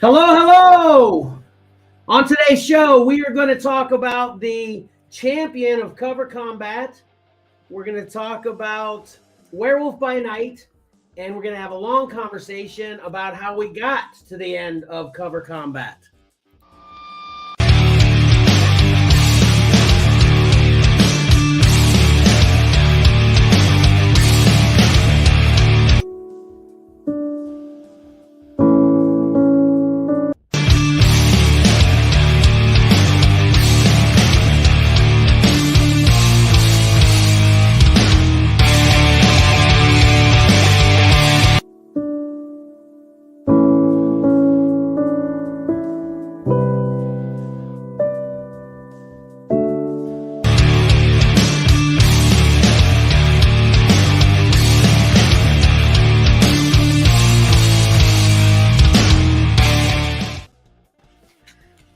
Hello! On today's show, we are going to talk about the champion of cover combat. We're going to talk about Werewolf by Night, and we're going to have a long conversation about how we got to the end of cover combat.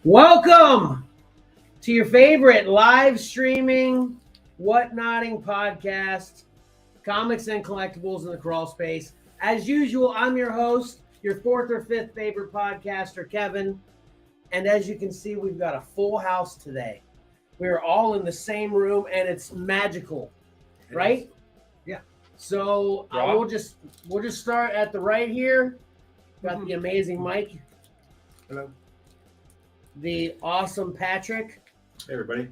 Welcome to your favorite live streaming, whatnotting podcast, comics and collectibles in the crawl space. As usual, I'm your host, your fourth or fifth favorite podcaster, Kevin. And as you can see, we've got a full house today. We're all in the same room, and it's magical, right? Yeah. So we'll just start at the right here. Got the amazing Mike. Hello. The awesome Patrick. Hey, everybody.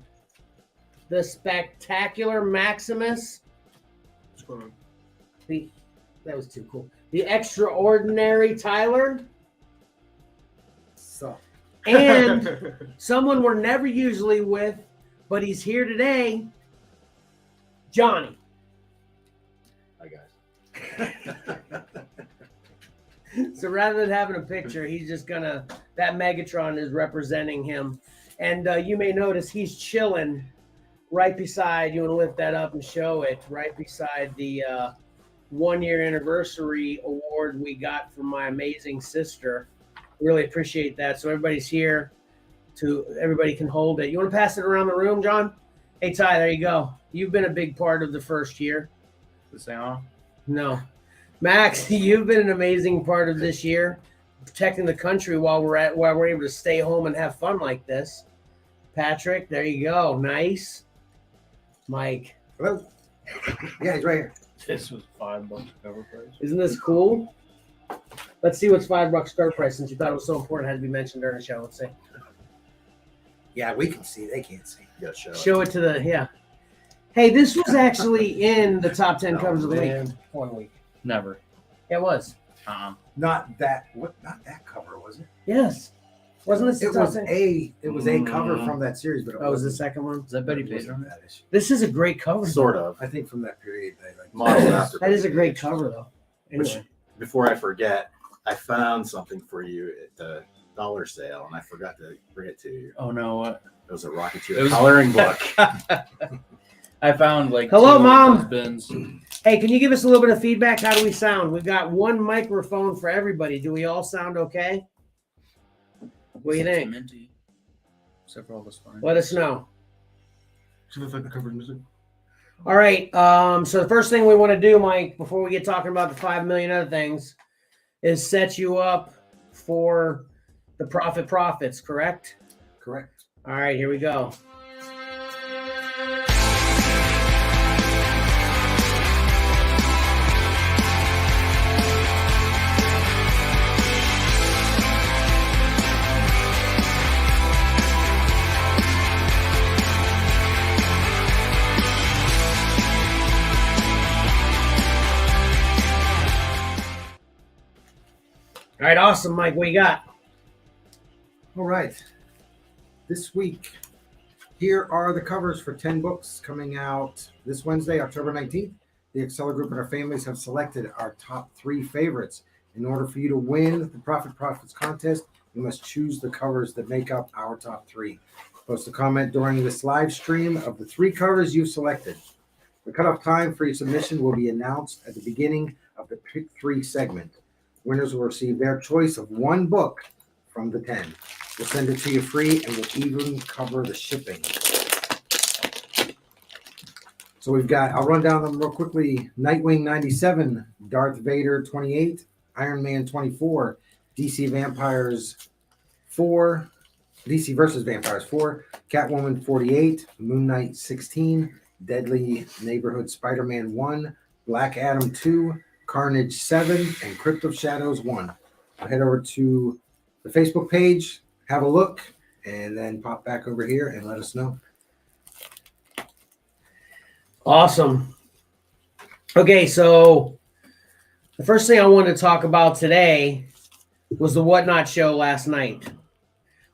The spectacular Maximus. What's going on? That was too cool. The extraordinary Tyler. So. And someone we're never usually with, but he's here today, Johnny. Hi, guys. So rather than having a picture, he's just gonna, that Megatron is representing him. And you may notice he's chilling right beside, you want to lift that up and show it, right beside the 1-year anniversary award we got from my amazing sister. Really appreciate that. So everybody's here everybody can hold it. You want to pass it around the room, John? Hey, Ty, there you go. You've been a big part of the first year. The sound? No. Max, you've been an amazing part of this year, protecting the country while we're able to stay home and have fun like this. Patrick, there you go. Nice. Mike. Hello. Yeah, he's right here. This was $5 cover price. Isn't this cool? Let's see what's $5 start price, since you thought it was so important, it had to be mentioned during the show. Let's see. Yeah, we can see. They can't see. You gotta Show it to the, yeah. Hey, this was actually in the top 10 covers of the week. 1 week. Never. It was. Not that cover, was it? Yes. Wasn't this the top 10? It was a cover from that series, but it was the wasn't. second one? Is that Betty It Page? wasn't that issue. This is a great cover. Sort of. I think from that period they like Modeled after That is a Betty great Page. cover, though. Which, Anyway. before I forget, I found something for you at the dollar sale, and I forgot to bring it to you. Oh no! What? It was a Rocketeer It was- coloring book. I found like Hello, 2 of Mom. those bins. Hey, can you give us a little bit of feedback? How do we sound? We've got one microphone for everybody. Do we all sound okay? What do you think? Minty. Except for all this fine. Let us know. So it's like the cover music. All right. So the first thing we want to do, Mike, before we get talking about the 5 million other things, is set you up for the profits, correct? Correct. All right, here we go. All right, awesome, Mike. What you got? All right. This week, here are the covers for 10 books coming out this Wednesday, October 19th. The Xcellar Group and our families have selected our top 3 favorites. In order for you to win the Profits contest, you must choose the covers that make up our top 3. Post a comment during this live stream of the 3 covers you've selected. The cutoff time for your submission will be announced at the beginning of the Pick 3 segment. Winners will receive their choice of 1 book from the 10. We'll send it to you free, and we'll even cover the shipping. So we've got, I'll run down them real quickly. Nightwing 97, Darth Vader 28, Iron Man 24, DC Vampires 4, DC versus Vampires 4, Catwoman 48, Moon Knight 16, Deadly Neighborhood Spider-Man 1, Black Adam 2, Carnage 7, and Crypt of Shadows 1. I'll head over to the Facebook page, have a look, and then pop back over here and let us know. Awesome. Okay, so the first thing I wanted to talk about today was the Whatnot show last night.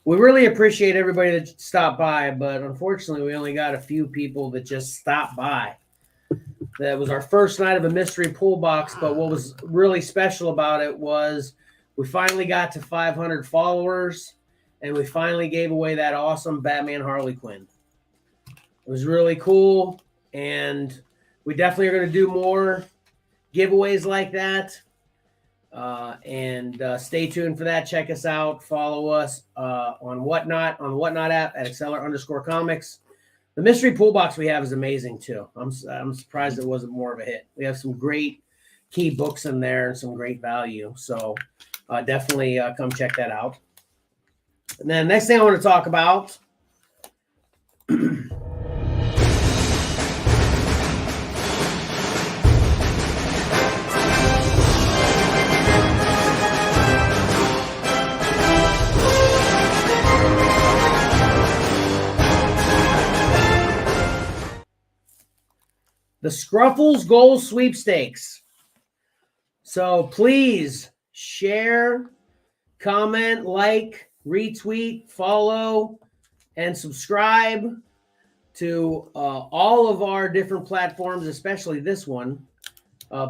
We really appreciate everybody that stopped by, but unfortunately, we only got a few people that just stopped by. That was our first night of a mystery pool box, but what was really special about it was we finally got to 500 followers, and we finally gave away that awesome Batman Harley Quinn. It was really cool, and we definitely are going to do more giveaways like that. And stay tuned for that. Check us out. Follow us on Whatnot, on the Whatnot app at Xcellar_comics. The mystery pool box we have is amazing too. I'm surprised it wasn't more of a hit. We have some great key books in there and some great value. So definitely come check that out. And then next thing I want to talk about the S.C.R.F.L.S Gold Sweepstakes. So please share, comment, like, retweet, follow, and subscribe to all of our different platforms, especially this one.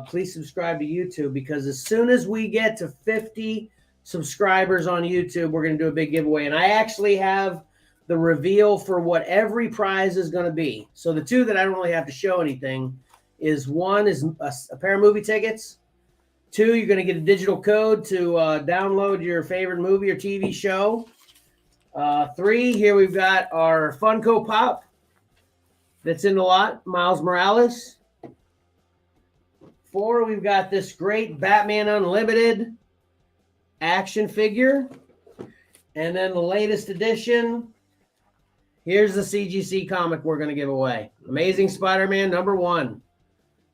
Please subscribe to YouTube, because as soon as we get to 50 subscribers on YouTube, we're going to do a big giveaway. And I actually have the reveal for what every prize is going to be. So the two that I don't really have to show anything is, one is a pair of movie tickets. Two, you're going to get a digital code to download your favorite movie or TV show. Three, here we've got our Funko Pop that's in the lot, Miles Morales. Four, we've got this great Batman Unlimited action figure. And then the latest edition, here's the CGC comic we're going to give away. Amazing Spider-Man #1,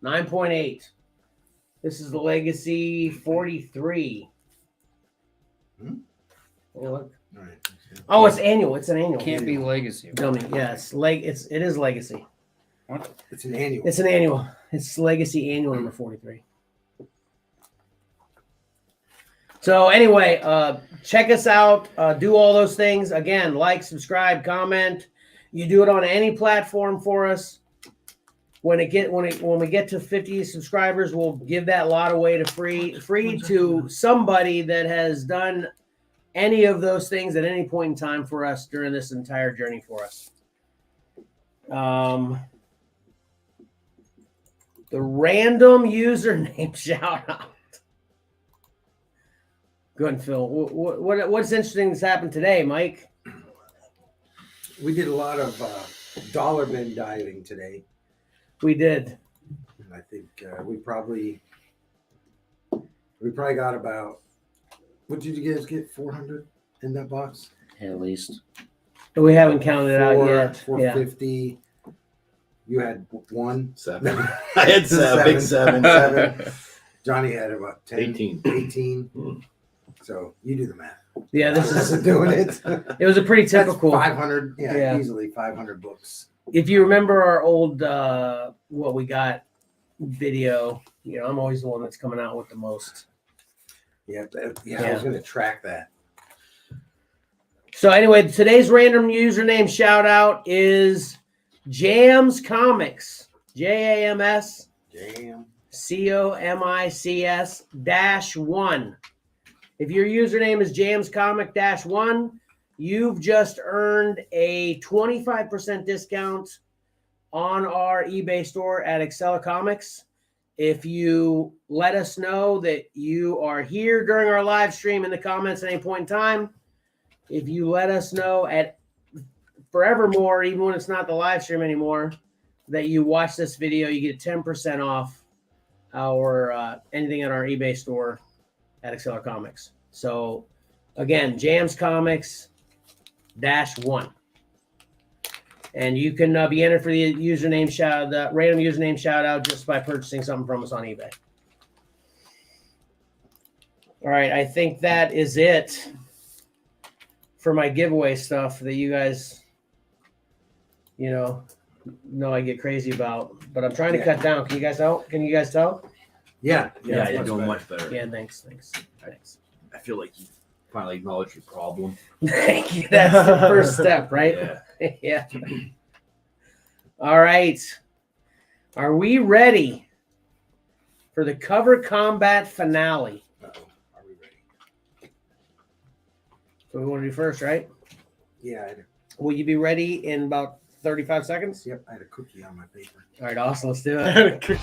9.8. This is the Legacy 43. Hmm? Yeah, look. All right. Oh, it's annual. It's an annual. Can't be legacy. Dummy. Yes, it is Legacy. What? It's an annual. It's an annual. It's Legacy Annual number 43. So anyway, check us out. Do all those things. Again, like, subscribe, comment. You do it on any platform for us. When we get to 50 subscribers, we'll give that lot away to free to somebody that has done any of those things at any point in time for us during this entire journey for us. The random username shout out. Good, Phil. What's interesting that's happened today, Mike? We did a lot of dollar bin diving today. We did. And I think we probably got about, what did you guys get, 400 in that box? At least. We haven't counted it out yet. 450. Yeah. You had 7. I had 7. Big 7. 7. Johnny had about 10. 18. 18. So you do the math. Yeah, this is doing it. It was a pretty typical. That's 500. Yeah. Easily 500 books. If you remember our old what we got video, I'm always the one that's coming out with the most. Yeah. I was going to track that. So anyway, today's random username shout out is Jams Comics. JAMS. Jam. COMICS -1. If your username is Jams Comic -1, you've just earned a 25% discount on our eBay store at Xcellar Comics. If you let us know that you are here during our live stream in the comments at any point in time, if you let us know at forevermore, even when it's not the live stream anymore, that you watch this video, you get 10% off our anything at our eBay store at Xcellar Comics. So again, Jams Comics -1. And you can be entered for the username shout, the random username shout out just by purchasing something from us on eBay. All right, I think that is it for my giveaway stuff that you guys, know I get crazy about. But I'm trying to cut down. Can you guys tell? Yeah. Yeah, you're much doing better. much better. Yeah, thanks. I feel like you finally acknowledged your problem. Thank you. That's the first step, right? Yeah. Yeah. All right. Are we ready for the cover combat finale? Uh-oh. Are we ready? So we want to do first, right? Yeah. Will you be ready in about 35 seconds? Yep. I had a cookie on my paper. All right, awesome. Let's do it.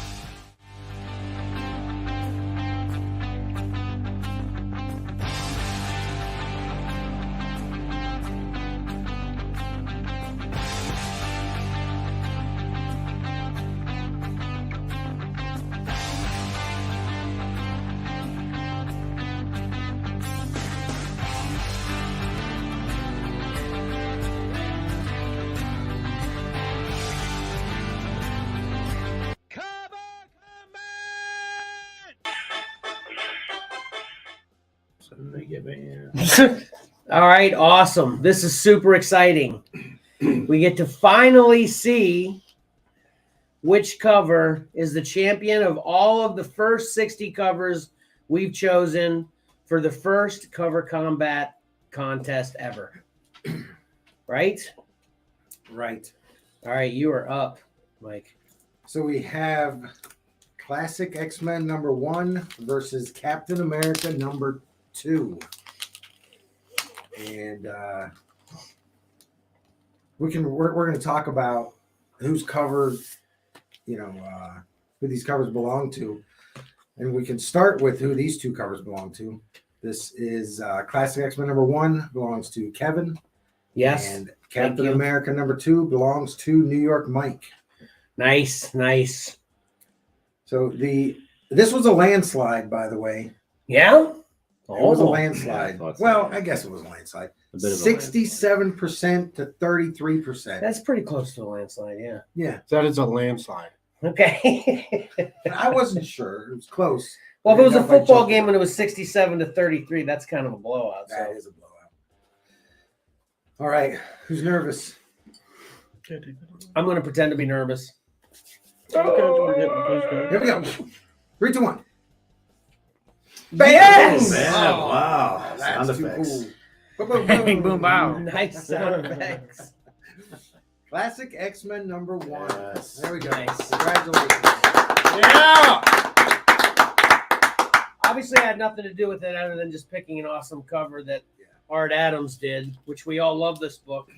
All right, awesome. This is super exciting. We get to finally see which cover is the champion of all of the first 60 covers we've chosen for the first cover combat contest ever. Right? Right. All right, you are up, Mike. So we have Classic X-Men #1 versus Captain America #2. And we're going to talk about who's covered, who these covers belong to. And we can start with who these two covers belong to. This is Classic X-Men #1 belongs to Kevin. Yes. And Captain America #2 belongs to New York Mike. Nice. So this was a landslide, by the way. Yeah? It was a Oh. landslide. Yeah, I thought so. Well, I guess it was a landslide. A bit of a 67% to 33%. That's pretty close to a landslide, yeah. Yeah. That is a landslide. Okay. I wasn't sure. It was close. Well, if it was a Ended up by football jumping. game and it was 67 to 33, that's kind of a blowout. That So is a blowout. All right. Who's nervous? I'm going to pretend to be nervous. Here we go. 3, 2, 1. Yes! Man, wow. That's Sound too effects. cool. Boom, Bang, boom, bow. Nice sound effects. Classic X-Men #1. Yes. There we go. Nice. Congratulations. Yeah. Obviously, I had nothing to do with it other than just picking an awesome cover that Art Adams did, which we all love this book.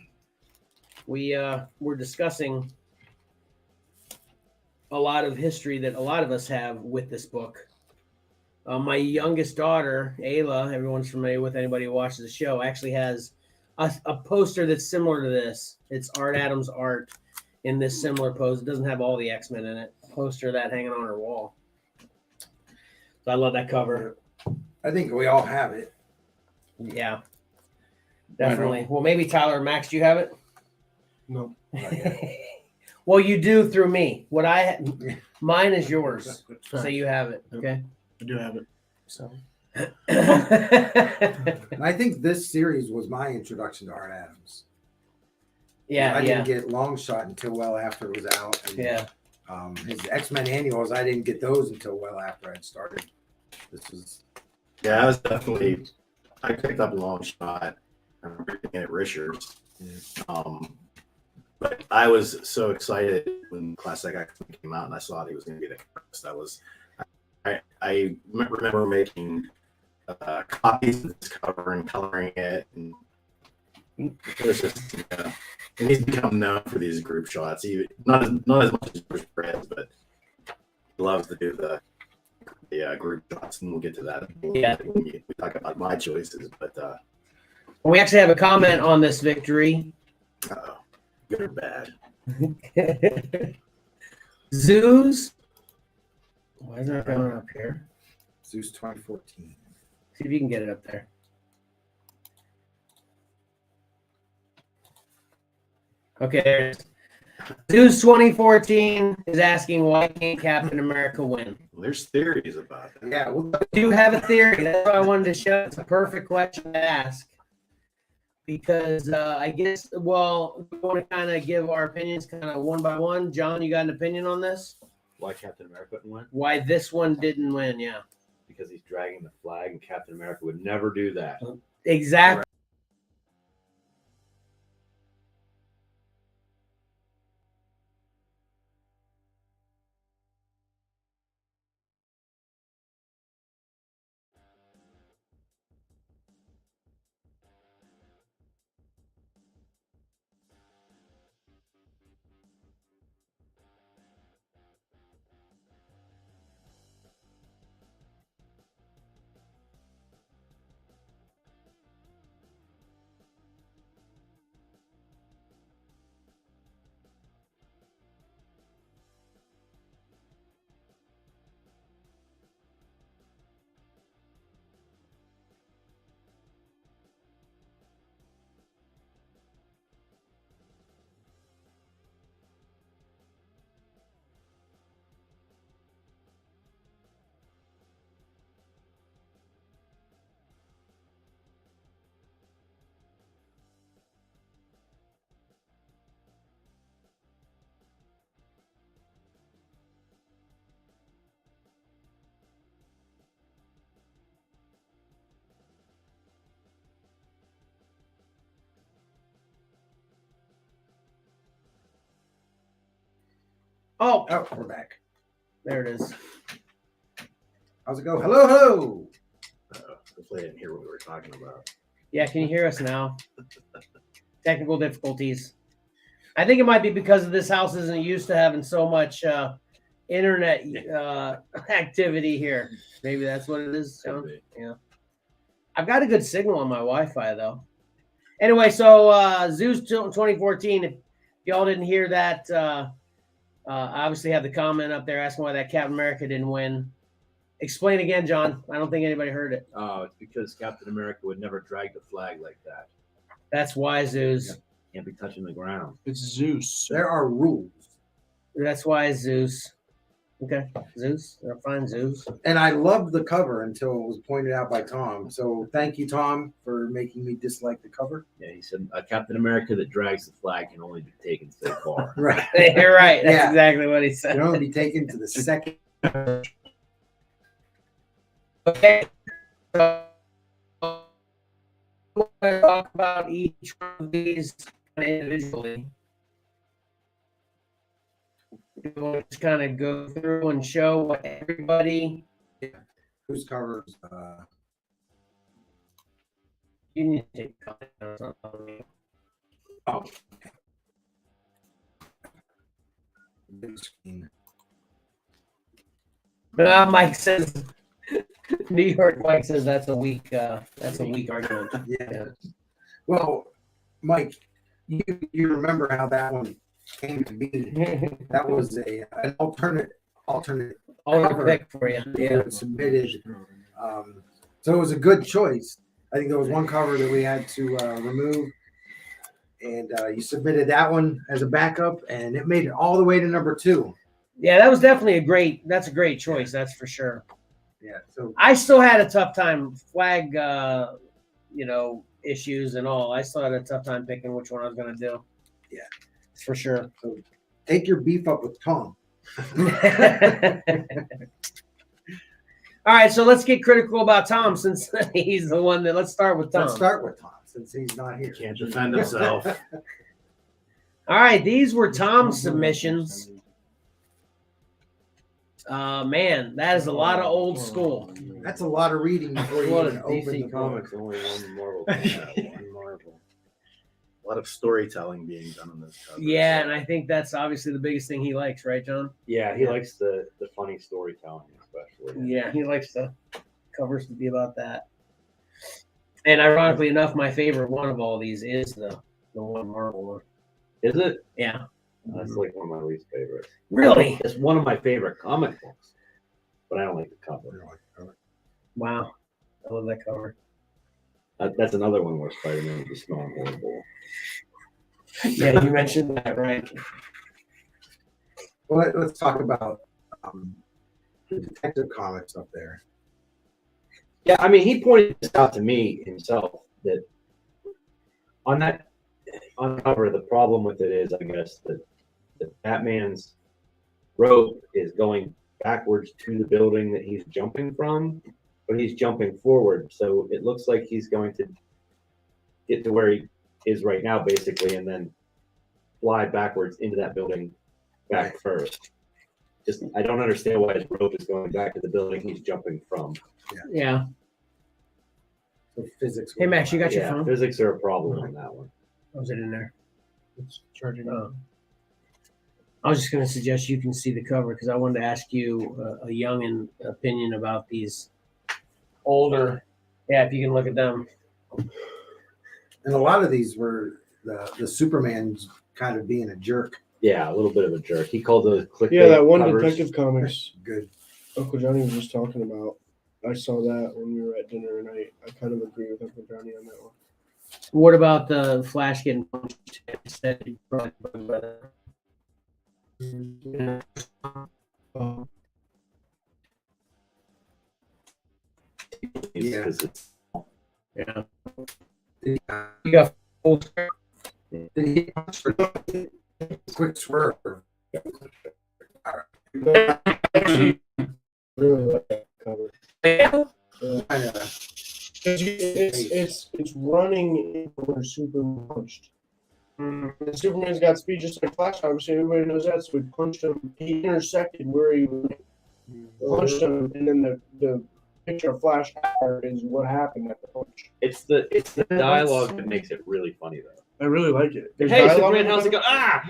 We were discussing a lot of history that a lot of us have with this book. My youngest daughter, Ayla, everyone's familiar with, anybody who watches the show, actually has a poster that's similar to this. It's Art Adams' art in this similar pose. It doesn't have all the X-Men in it. Poster of that hanging on her wall. So I love that cover. I think we all have it. Yeah, definitely. Well, maybe Tyler or Max, do you have it? No. Well, you do through me. Mine is yours. So Fact. you have it. Okay. I do have it. So. And I think this series was my introduction to Art Adams. Yeah. I didn't get Long Shot until well after it was out. And, Yeah. His X-Men annuals, I didn't get those until well after I'd started. This was Yeah, I was definitely. I picked up Long Shot. I remember reading it at Richards. But I was so excited when Classic X-Men came out and I saw that he was going to be the first. I remember making copies of this cover and coloring it, and it was just, and he's become known for these group shots. He not as much as Bruce Perez, but he loves to do the group shots, and we'll get to that. Yeah. When we talk about my choices, but We actually have a comment on this victory. good or bad. Zeus. Why is that coming up here? Zeus 2014. See if you can get it up there. Okay, there it is. Zeus 2014 is asking why can't Captain America win? Well, there's theories about that. Yeah, well, I do have a theory. That's what I wanted to show. It's a perfect question to ask. Because I guess, well, we want to kind of give our opinions kind of one by one. John, you got an opinion on this? Why Captain America didn't win? Why this one didn't win? Yeah. Because he's dragging the flag, and Captain America would never do that. Exactly. Oh, oh, we're back. there it is. How's it go? Hello, hello. Hopefully, I didn't hear what we were talking about. Yeah, can you hear us now? Technical difficulties. I think it might be because this house isn't used to having so much internet activity here. Maybe that's what it is. Could John? be. Yeah. I've got a good signal on my Wi-Fi though. Anyway, so Zeus 2014. If y'all didn't hear that, I obviously have the comment up there asking why that Captain America didn't win. Explain again, John. I don't think anybody heard it. Oh, it's because Captain America would never drag the flag like that. That's why Zeus. Can't be touching the ground. It's Zeus. There are rules. That's why Zeus. Okay, Zeus. They're fine, Zeus. And I loved the cover until it was pointed out by Tom. So thank you, Tom, for making me dislike the cover. Yeah, he said a Captain America that drags the flag can only be taken so far. Right. You're right. That's Yeah. exactly what he You said. can only be taken to the second. Okay. So, we're going to talk about each one of these individually. We'll just kind of go through and show what everybody. Whose covers? You need to take comments on me. Oh. Big screen. Mike says. New York Mike says that's a weak argument. Yeah. Well, Mike, you remember how that one came to be? That was an alternate I'll cover pick for you. Yeah. submitted. So it was a good choice. I think there was one cover that we had to remove, and you submitted that one as a backup, and it made it all the way to number 2. Yeah, that was definitely a great choice. That's for sure. Yeah. So I still had a tough time flag, issues and all. I still had a tough time picking which one I was going to do. Yeah, for sure. So take your beef up with Tom. All right, so let's get critical about Tom since he's the one that. Let's start with Tom. Let's start with Tom since he's not here. Can't defend himself. All right, these were Tom's submissions. Man, that is a lot of old school. That's a lot of reading before you What even is open DC the Comics? book. Only one Marvel. One Marvel. A lot of storytelling being done on this cover. Yeah, and I think that's obviously the biggest thing he likes, right, John? Yeah, he likes the funny storytelling, especially. Yeah, he likes the covers to be about that. And ironically enough, my favorite one of all these is the one Marvel one. Is it? Yeah. That's like one of my least favorites. Really? It's one of my favorite comic books, but I don't like the cover. Wow. I love that cover. That's another one where Spider-Man is smelling horrible. Yeah, you mentioned that, right? Well, let's talk about the Detective Comics up there. Yeah, I mean, he pointed this out to me himself that on the cover, the problem with it is, I guess, that Batman's rope is going backwards to the building that he's jumping from, but he's jumping forward. So it looks like he's going to get to where he is right now, basically, and then fly backwards into that building back first. Just, I don't understand why his rope is going back to the building he's jumping from. Yeah. So physics. Hey, Max, you got your Yeah, phone? physics are a problem on that one. Was it in there? It's charging. Oh. I was just going to suggest you can see the cover because I wanted to ask you a youngin opinion about these older. Yeah, if you can look at them. And a lot of these were the Superman's kind of being a jerk. Yeah, a little bit of a jerk. He called those clickbait Yeah, that one covers. Detective Comics Good. Uncle Johnny was just talking about. I saw that when we were at dinner, and I kind of agree with Uncle Johnny on that one. What about the Flash getting punched? Instead, Yeah. 'Cause it's- yeah. Did You got full he punch for quick swerve? Actually, really like that cover. Yeah. It's running where Superman punched. And Superman's got speed just like Flash. Obviously, everybody knows that. So he punched him. He intersected where he punched him, and then the picture of Flash after is what happened at the punch. It's the dialogue that makes it really funny though. I really like it. There's Hey, dialogue Superman, in how's it the go? Ah!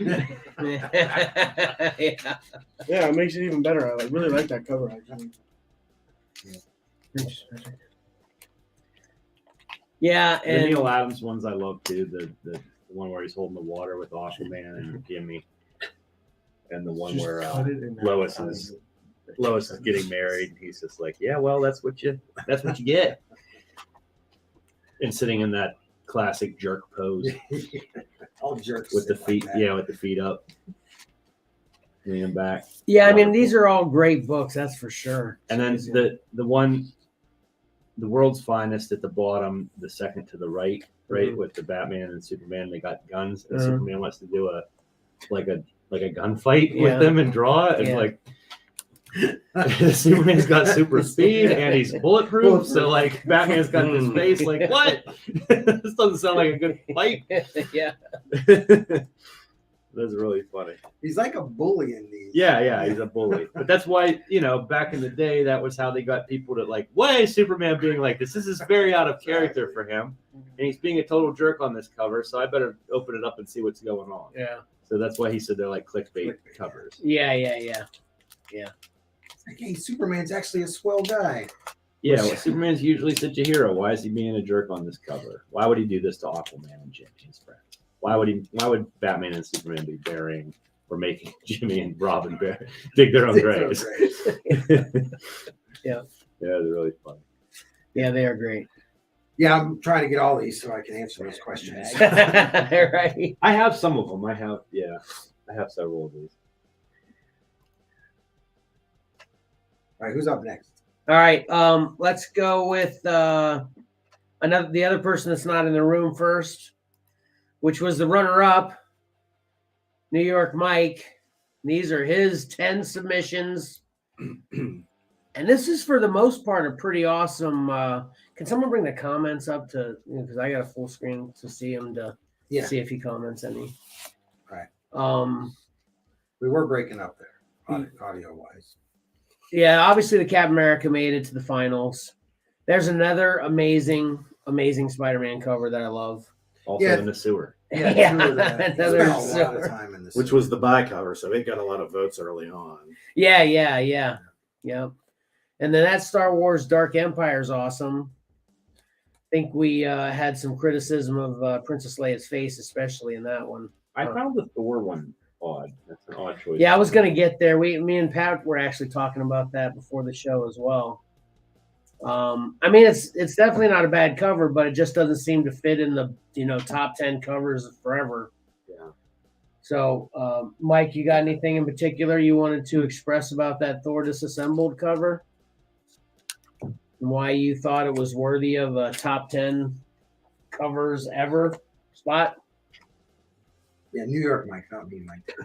Yeah. Yeah, it makes it even better. I really like that cover. Actually. Yeah, The and Neil Adams ones I love too. The one where he's holding the water with Aquaman and Jimmy, and the one Just where cut it and Lois is getting married. And he's just like, yeah, well, that's what you get. And sitting in that classic jerk pose All jerks with the sit feet, like that. yeah, with the feet up, leaning back. yeah, I mean these are all great books, that's for sure. And then the one, the World's Finest at the bottom, the second to the right, with the Batman and Superman, they got guns, and Superman wants to do a gunfight with them and draw it, and like Superman's got super speed and he's bulletproof, so like Batman's got this face like, what? This doesn't sound like a good fight. Yeah. That's really funny. He's like a bully in these. Yeah, he's a bully. But that's why, back in the day, that was how they got people to like, why is Superman being like this? This is very out of character for him. And he's being a total jerk on this cover, so I better open it up and see what's going on. Yeah. So that's why he said they're like clickbait covers. Yeah. It's like, hey, Superman's actually a swell guy. Yeah, well, Superman's usually such a hero. Why is he being a jerk on this cover? Why would he do this to Aquaman and Jimmy, his friends? Why would Batman and Superman be burying or making Jimmy and Robin dig their own graves? Yeah. Yeah, they're really funny. Yeah, they are great. Yeah, I'm trying to get all these so I can answer those questions. Right. I have some of them. I have several of these. All right, who's up next? All right. Let's go with the other person that's not in the room first, which was the runner-up, New York Mike. These are his 10 submissions. And this is, for the most part, a pretty awesome. Can someone bring the comments up to, because I got a full screen to see him to see if he comments any. Right. We were breaking up there, audio-wise. Yeah, obviously the Captain America made it to the finals. There's another amazing Spider-Man cover that I love. Also in the sewer. Yeah, true of that. another Spent a lot sewer. of time in this. Which was the buy cover, so it got a lot of votes early on. Yeah. And then that Star Wars Dark Empire is awesome. I think we had some criticism of Princess Leia's face, especially in that one. I found the Thor one odd. That's an odd choice. Yeah, I was gonna get there. Me and Pat were actually talking about that before the show as well. I mean, it's definitely not a bad cover, but it just doesn't seem to fit in the top 10 covers forever. Yeah. So, Mike, you got anything in particular you wanted to express about that Thor Disassembled cover? And why you thought it was worthy of a top 10 covers ever spot? Yeah, New York, Mike, not me, Mike.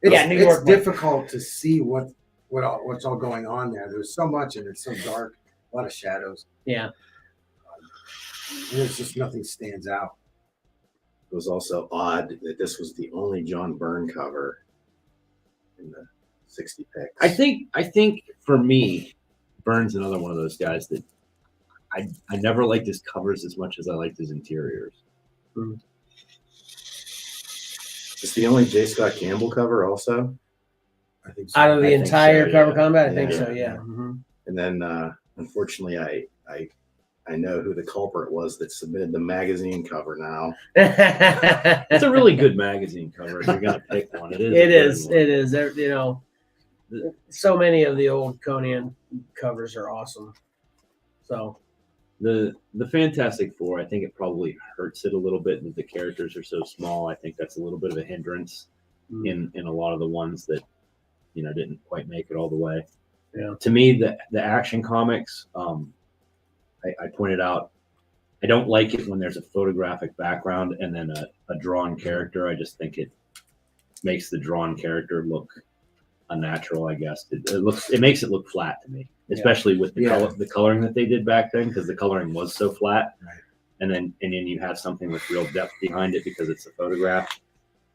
New York, It's difficult to see what's all going on there. There's so much, and it's so dark. A lot of shadows. Yeah. And there's just nothing stands out. It was also odd that this was the only John Byrne cover in the 60 picks. I think for me, Byrne's another one of those guys that I never liked his covers as much as I liked his interiors. It's the only J. Scott Campbell cover also. I think so. Out of the I think entire so, cover yeah. combat, I think Yeah. so. Yeah. Mhm. And then unfortunately I know who the culprit was that submitted the magazine cover now. It's a really good magazine cover. If you're gonna pick one, it is. It is. It is. There, so many of the old Conan covers are awesome. So The Fantastic Four, I think it probably hurts it a little bit that the characters are so small. I think that's a little bit of a hindrance in a lot of the ones that didn't quite make it all the way. Yeah. To me, the Action Comics, I pointed out, I don't like it when there's a photographic background and then a drawn character. I just think it makes the drawn character look unnatural. I guess it makes it look flat to me, especially with the coloring that they did back then, because the coloring was so flat. Right. And then you have something with real depth behind it because it's a photograph.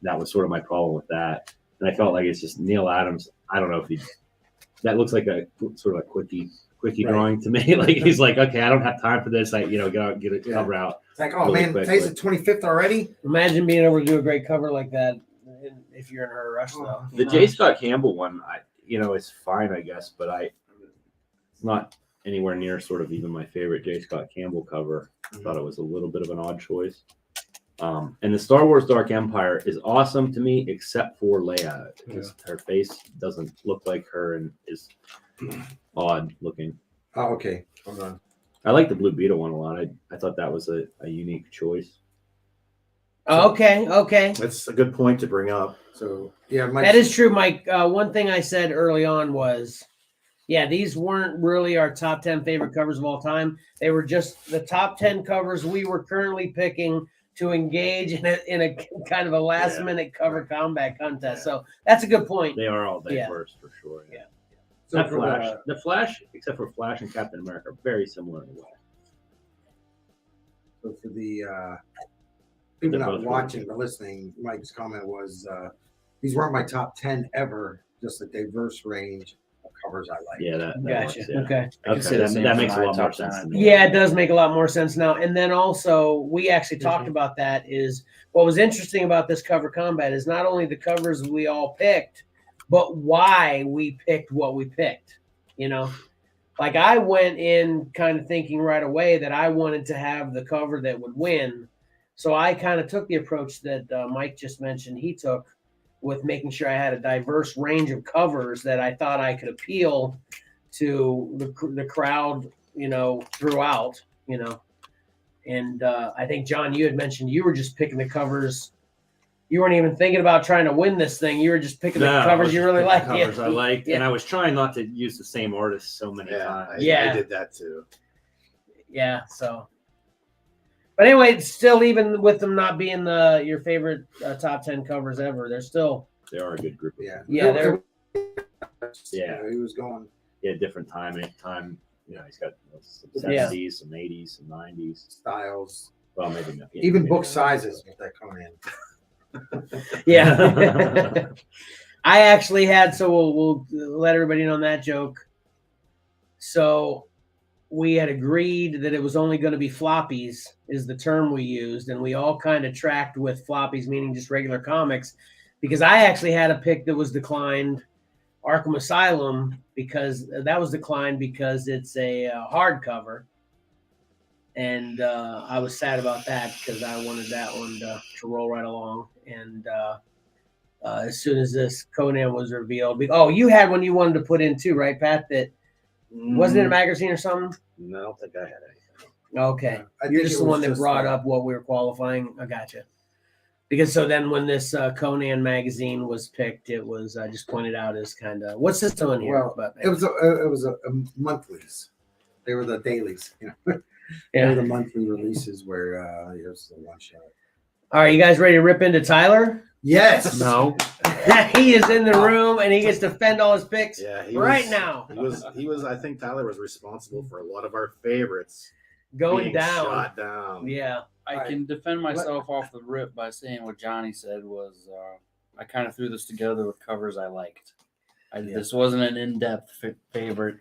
That was sort of my problem with that. And I felt like it's just Neil Adams. I don't know if that looks like a sort of a quickie drawing to me. Like he's like, okay, I don't have time for this. I get out, get a cover out. It's like, oh really man, quick, today's but- the 25th already. imagine being able to do a great cover like that if you're in a rush, though. The J. Scott Campbell one, is fine, I guess, but it's not anywhere near sort of even my favorite J. Scott Campbell cover. I thought it was a little bit of an odd choice. And the Star Wars Dark Empire is awesome to me, except for Leia, because her face doesn't look like her and is odd looking. Oh, okay. Hold on. I like the Blue Beetle one a lot. I thought that was a unique choice. Okay. That's a good point to bring up. So yeah, Mike. That is true, Mike. One thing I said early on was, these weren't really our top 10 favorite covers of all time. They were just the top 10 covers we were currently picking to engage in a kind of a last minute cover combat contest. So that's a good point. They are all diverse for sure. Yeah. So That for Flash, the Flash, except for Flash and Captain America, are very similar in a way. So for the people They're not both watching really but listening, Mike's comment was these weren't my top 10 ever, just a diverse range of covers I like. Yeah, that Gotcha. works, yeah. Okay. I can see Okay, the same that for makes a my lot more top sense to 10. me. Yeah, it does make a lot more sense now. And then also, we actually talked about that. Is what was interesting about this cover combat is not only the covers we all picked, but why we picked what we picked. Like I went in kind of thinking right away that I wanted to have the cover that would win. So I kind of took the approach that Mike just mentioned he took with making sure I had a diverse range of covers that I thought I could appeal to the crowd, throughout, And I think, John, you had mentioned you were just picking the covers. You weren't even thinking about trying to win this thing. You were just picking the covers you really liked. Covers I liked, Yeah. and I was trying not to use the same artist so many times. I did that too. Yeah. So, but anyway, still, even with them not being your favorite top 10 covers ever, they're still. They are a good group. Yeah. Yeah, He was going. Yeah, different time. He's got some Yeah. 70s, some 80s, some 90s. Styles, Well, maybe not. even maybe book not. sizes with that Conan. Yeah. I actually had, so we'll let everybody in on that joke. So we had agreed that it was only going to be floppies is the term we used. And we all kind of tracked with floppies, meaning just regular comics, because I actually had a pick that was declined, Arkham Asylum, because that was declined because it's a hardcover. And I was sad about that because I wanted that one to roll right along. And as soon as this Conan was revealed, you had one you wanted to put in too, right, Pat? That Wasn't it a magazine or something? No, I don't think I had anything. Okay. I You're think just it the was one that just, brought up what we were qualifying. I gotcha. Because so then when this Conan magazine was picked, it was just pointed out as kind of what's this doing here? Well, But it was a monthlies. They were the dailies, you know. They were yeah. the monthly releases where here's the one shot. All right, you guys ready to rip into Tyler? Yes. No. He is in the room and he gets to fend all his picks Yeah, right now. He was. I think Tyler was responsible for a lot of our favorites Going being down. shot down. Yeah. I can defend myself off the rip by saying what Johnny said was I kind of threw this together with covers I liked. This wasn't an in-depth favorite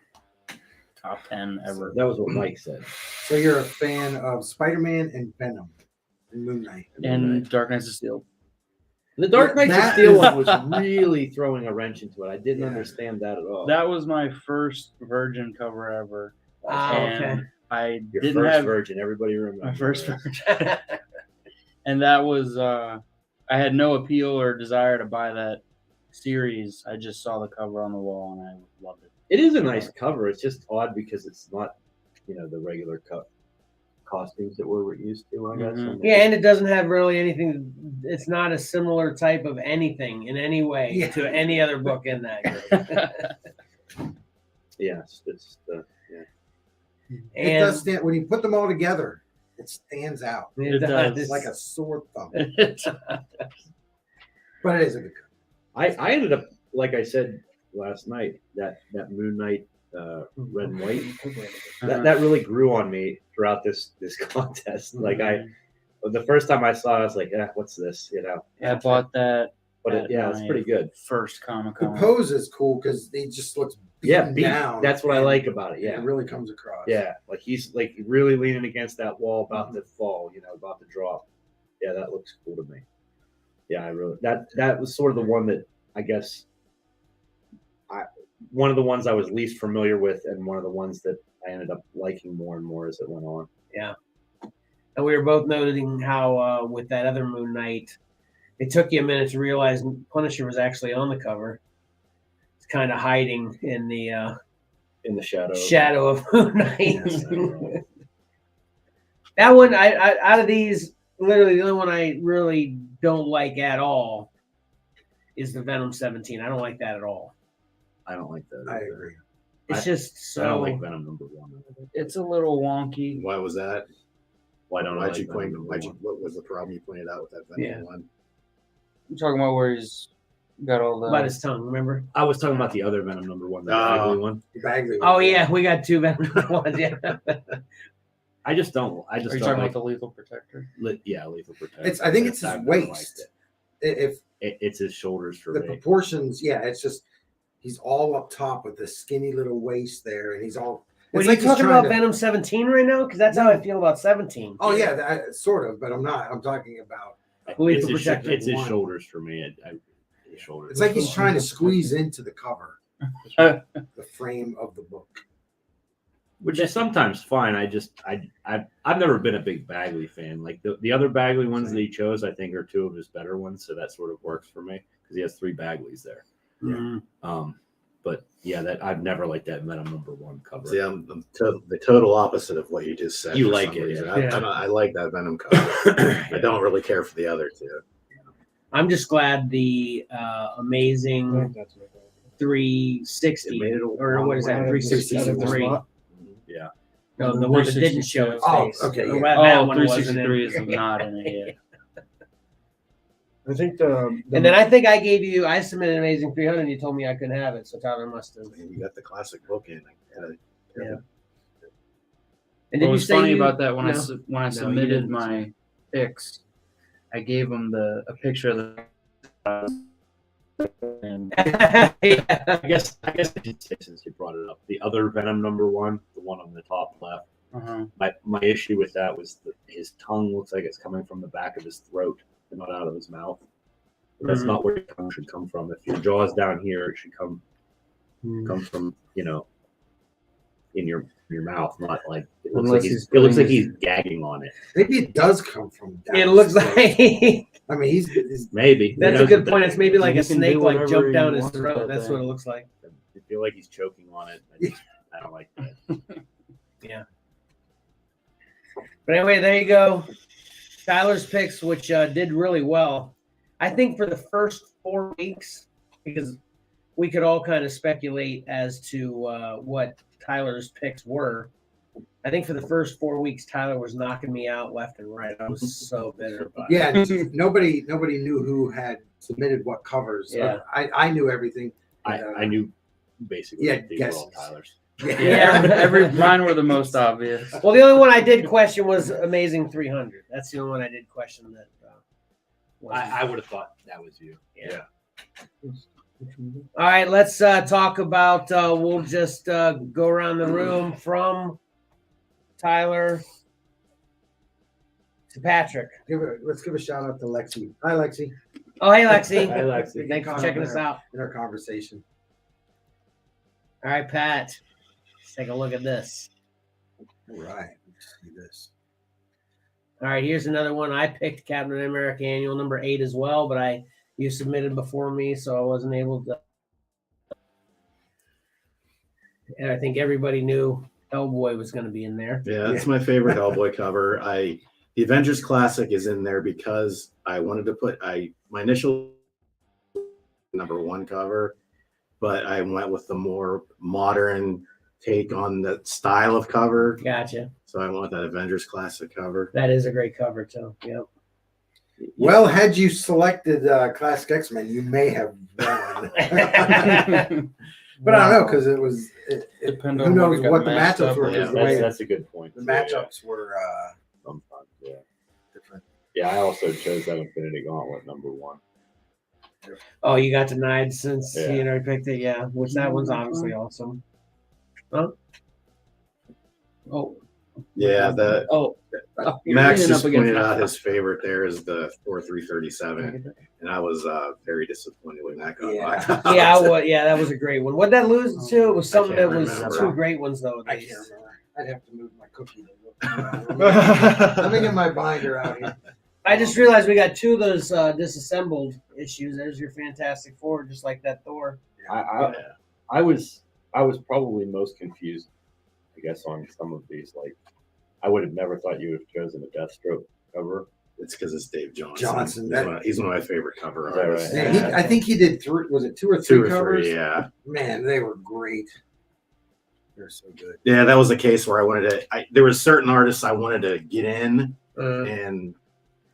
top 10 ever. That was what Mike said. So you're a fan of Spider-Man and Venom and Moon Knight. And Dark Knights of Steel. The Dark Knight of That Steel is- one was really throwing a wrench into it. I didn't Yeah. understand that at all. That was my first Virgin cover ever. Okay. And I Your didn't first have Virgin, everybody remember. my first Virgin. And that was I had no appeal or desire to buy that series. I just saw the cover on the wall and I loved it. It is a nice cover. It's just odd because it's not, the regular costumes that we're used to, I guess. Mhm. Yeah, and it doesn't have really anything. It's not a similar type of anything in any way Yeah. to any other book in that group. Yeah, It does stand when you put them all together. It stands out. It does. It's like a sore thumb. It's- But it is a good cover. I ended up, like I said last night, that Moon Knight red and white, that really grew on me throughout this contest. Like the first time I saw it, I was like, what's this? I bought that But at it's my pretty good. first Comic The Con. pose is cool because he just looks beaten down. That's what I and like about it. It Yeah. really comes across. Yeah. Like he's like really leaning against that wall about to fall, about to drop. Yeah, that looks cool to me. Yeah, I really that was sort of the one that I guess one of the ones I was least familiar with and one of the ones that I ended up liking more and more as it went on. Yeah. And we were both noting how with that other Moon Knight, it took you a minute to realize Punisher was actually on the cover. It's kind of hiding in the In the shadow. shadow of Moon Knight. Yes, I know. That one, I out of these, literally the only one I really don't like at all is the Venom 17. I don't like that at all. I don't like that. I either. agree. It's just I don't so. like Venom #1. It's a little wonky. Why was that? Why don't I Why'd like you point? Venom Why'd you, #1? what was the problem you pointed out with that Venom Yeah. one? I'm talking about where he's got all the. About his tongue, remember? I was talking about the other Venom #1, the Oh. ugly one. Bagley. Oh yeah, we got two Venom ones. Yeah. I just don't. I Are just you don't talking like. about the Lethal Protector? Lethal Protector. It's. I think it's his I've never liked waist. it. If It's his shoulders for the me. proportions, it's just he's all up top with the skinny little waist there, and he's all. Wait, It's are you like he's talking trying about to- Venom 17 right now? Because that's how I feel about 17. Oh yeah, sort of, but I'm not. I'm talking about. Lethal It's his, Protector it's his one. shoulders for me. His shoulders. It's like he's trying to squeeze into the cover, the frame of the book. Which is sometimes fine. I've never been a big Bagley fan. Like the other Bagley ones that he chose, I think are two of his better ones. So that sort of works for me because he has 3 Bagleys there. Mhm. But yeah, that I've never liked that Venom #1 cover. See, I'm the total opposite of what you just said. You for like some it, reason. yeah. I like that Venom cover. I don't really care for the other two. I'm just glad the amazing 360 It made it a or what is that? long way. 363. Yeah. No, the one that didn't show his Oh, face. okay, Or yeah. that one wasn't 363 is in. not in it yet. I think the And then I think I submitted Amazing 300 and you told me I couldn't have it. So Tyler must have. And you got the classic book in. And What did you was say funny you- about that when no. I you submitted didn't. my picks, I gave him a picture of the. And Yeah. I guess I should say since you brought it up, the other Venom #1, the one on the top left. My issue with that was that his tongue looks like it's coming from the back of his throat and not out of his mouth. But that's Mhm. not where your tongue should come from. If your jaw's down here, it should come from in your mouth, not like it looks Unless like he's it looks like putting he's gagging on it. Maybe it does come from. down It looks his like throat. I mean, he's Maybe that's a good point. It's maybe like You a can snake do like whatever jumped you down his want with throat. that That's thing. what it looks like. I feel like he's choking on it. I don't like that. But anyway, there you go. Tyler's picks, which did really well. I think for the first 4 weeks, because we could all kind of speculate as to what Tyler's picks were. I think for the first 4 weeks, Tyler was knocking me out left and right. I was so bitter about it. Yeah, nobody knew who had submitted what covers. Yeah. I knew everything. I knew basically Yeah, these were all guesses. Tyler's. Every mine were the most obvious. Well, the only one I did question was Amazing 300. That's the only one I did question that. I would have thought that was you. Yeah. All right, let's talk about. We'll just go around the room from Tyler to Patrick. Let's give a shout out to Lexi. Hi, Lexi. Oh, hey, Lexi. Hi, Lexi. Thanks for checking us out. In our conversation. All right, Pat. Let's take a look at this. All right. Let's see this. All right, here's another one. I picked Captain America Annual number 8 as well, but you submitted before me, so I wasn't able to. And I think everybody knew Hellboy was going to be in there. Yeah, that's my favorite Hellboy cover. The Avengers Classic is in there because I wanted to put my initial number 1 cover, but I went with the more modern take on the style of cover. Gotcha. So I went with that Avengers Classic cover. That is a great cover too. Yep. Well, had you selected Classic X-Men, you may have won. But I don't know, because it was. Depend Who on knows got what the matched matchups up were? with. Yeah, The way That's a good point. the too, matchups were sometimes, yeah. different. Yeah, I also chose that Infinity Gauntlet number 1. Oh, you got denied since Yeah. you picked it. Yeah, which that one's obviously awesome. Huh? Oh. Yeah, Oh. You're Max leaning just up against pointed that. out his favorite there is the 4337, and I was very disappointed when that got knocked out. Yeah, that was a great one. What that lose to? It was something that can't was remember. 2 great ones though. I can't remember. I'd have to move my cookie. Let me get my binder out here. I just realized we got 2 of those disassembled issues. There's your Fantastic Four, just like that Thor. I was probably most confused, I guess, on some of these. Like, I would have never thought you would have chosen a Deathstroke cover. It's because it's Dave Johnson. He's one of my favorite cover Is that artists. right? Yeah, I think he did 3. Was it 2 or 3 2 or covers? 3, yeah. Man, they were great. They're so good. Yeah, that was the case where I wanted to. There was certain artists I wanted to get in, and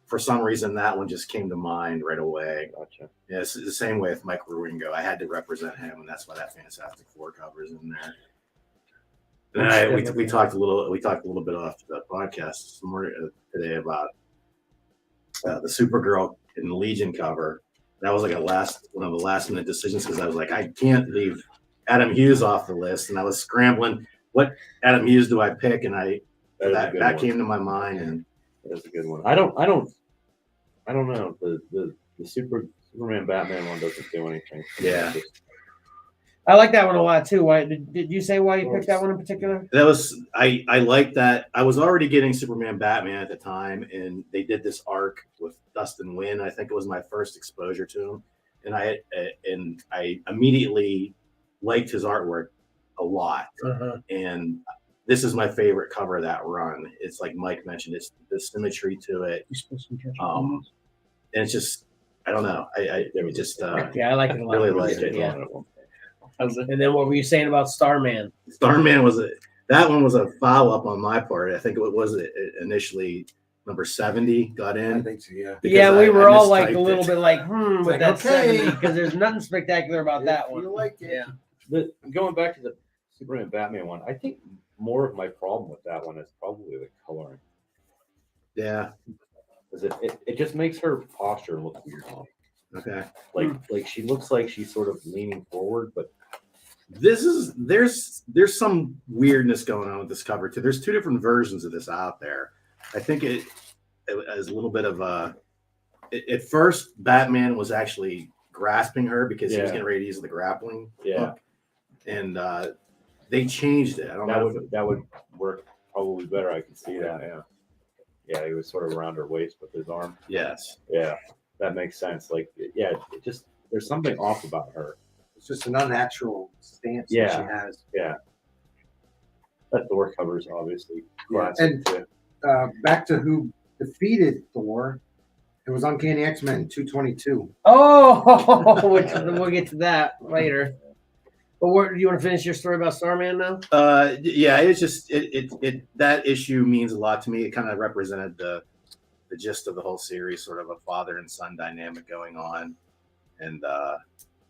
for some reason that one just came to mind right away. Gotcha. Yeah, it's the same way with Mike Ruingo. I had to represent him, and that's why that Fantastic Four cover is in there. And we talked a little bit off the podcast more today about the Supergirl and Legion cover. That was like one of the last minute decisions because I was like, I can't leave Adam Hughes off the list, and I was scrambling. What Adam Hughes do I pick? And that came to my mind, and that's a good one. I don't know. The Superman Batman one doesn't do anything. Yeah. I like that one a lot too. Why did you say why you picked that one in particular? that was I like that. I was already getting Superman Batman at the time, and they did this arc with Dustin Nguyen. I think it was my first exposure to him, and I immediately liked his artwork a lot. And this is my favorite cover of that run. It's like Mike mentioned, it's the symmetry to it. And it's just, I don't know. I I like it a lot. really liked it. Yeah. And then what were you saying about Starman? Starman that one was a follow up on my part. I think it was initially number 70 got I in. think so, yeah. because Yeah, we I were all like a mistyped little it. bit like, with like, that okay. 70 because there's nothing spectacular about that one. You like it. Yeah. Going back to the Superman Batman one, I think more of my problem with that one is probably the coloring. Yeah. Because it just makes her posture look weird. Okay. Like she looks like she's sort of leaning forward, but There's some weirdness going on with this cover too. There's 2 different versions of this out there. I think it is a little bit of at first Batman was actually grasping her because he was getting ready to use the grappling hook. And they changed it. I don't know. That would work probably better. I can see that. Yeah, he was sort of around her waist with his arm. Yes. Yeah, that makes sense. Like, yeah, it just there's something off about her. It's just an unnatural stance Yeah. that she has. Yeah. That Thor cover is obviously Yeah, classic. and- too. Back to who defeated Thor. It was Uncanny X-Men 222. Oh, which we'll get to that later. But what, do you want to finish your story about Starman now? Yeah, it's just it that issue means a lot to me. It kind of represented the gist of the whole series, sort of a father and son dynamic going on. And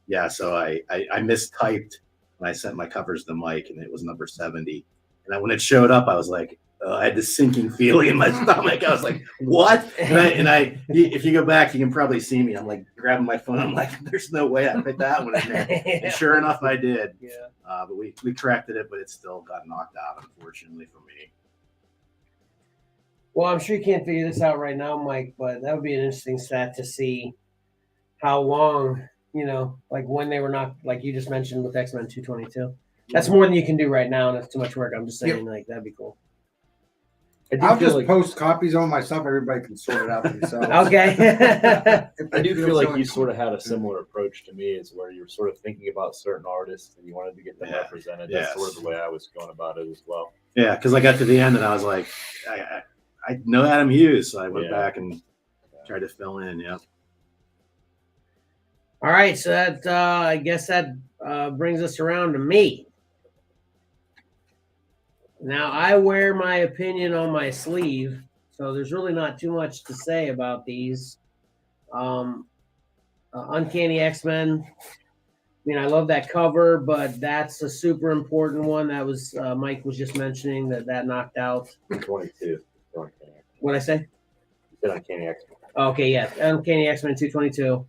yeah, so I mistyped when I sent my covers to Mike, and it was number 70. And when it showed up, I was like, I had this sinking feeling in my stomach. I was like, what? And I if you go back, you can probably see me. I'm like grabbing my phone. I'm like, there's no way I put that one in there. And sure enough, I did. Yeah. But we corrected it, but it still got knocked out, unfortunately, for me. Well, I'm sure you can't figure this out right now, Mike, but that would be an interesting stat to see how long, like when they were not, like you just mentioned with X-Men 222. That's more than you can do right now, and that's too much work. I'm just saying, like, that'd be cool. I'll just post copies on myself. Everybody can sort it out for themselves. Okay. I do feel like you sort of had a similar approach to me, is where you were sort of thinking about certain artists and you wanted to get them represented. That's sort of the way I was going about it as well. Yeah, because I got to the end and I was like, I know Adam Hughes, so I went back and tried to fill in. Yeah. All right, so that I guess that brings us around to me. Now, I wear my opinion on my sleeve, so there's really not too much to say about these. Uncanny X-Men, I love that cover, but that's a super important one. That was Mike was just mentioning that knocked out. 22. What'd I say? You said Uncanny X-Men. Okay, yeah. Uncanny X-Men 222.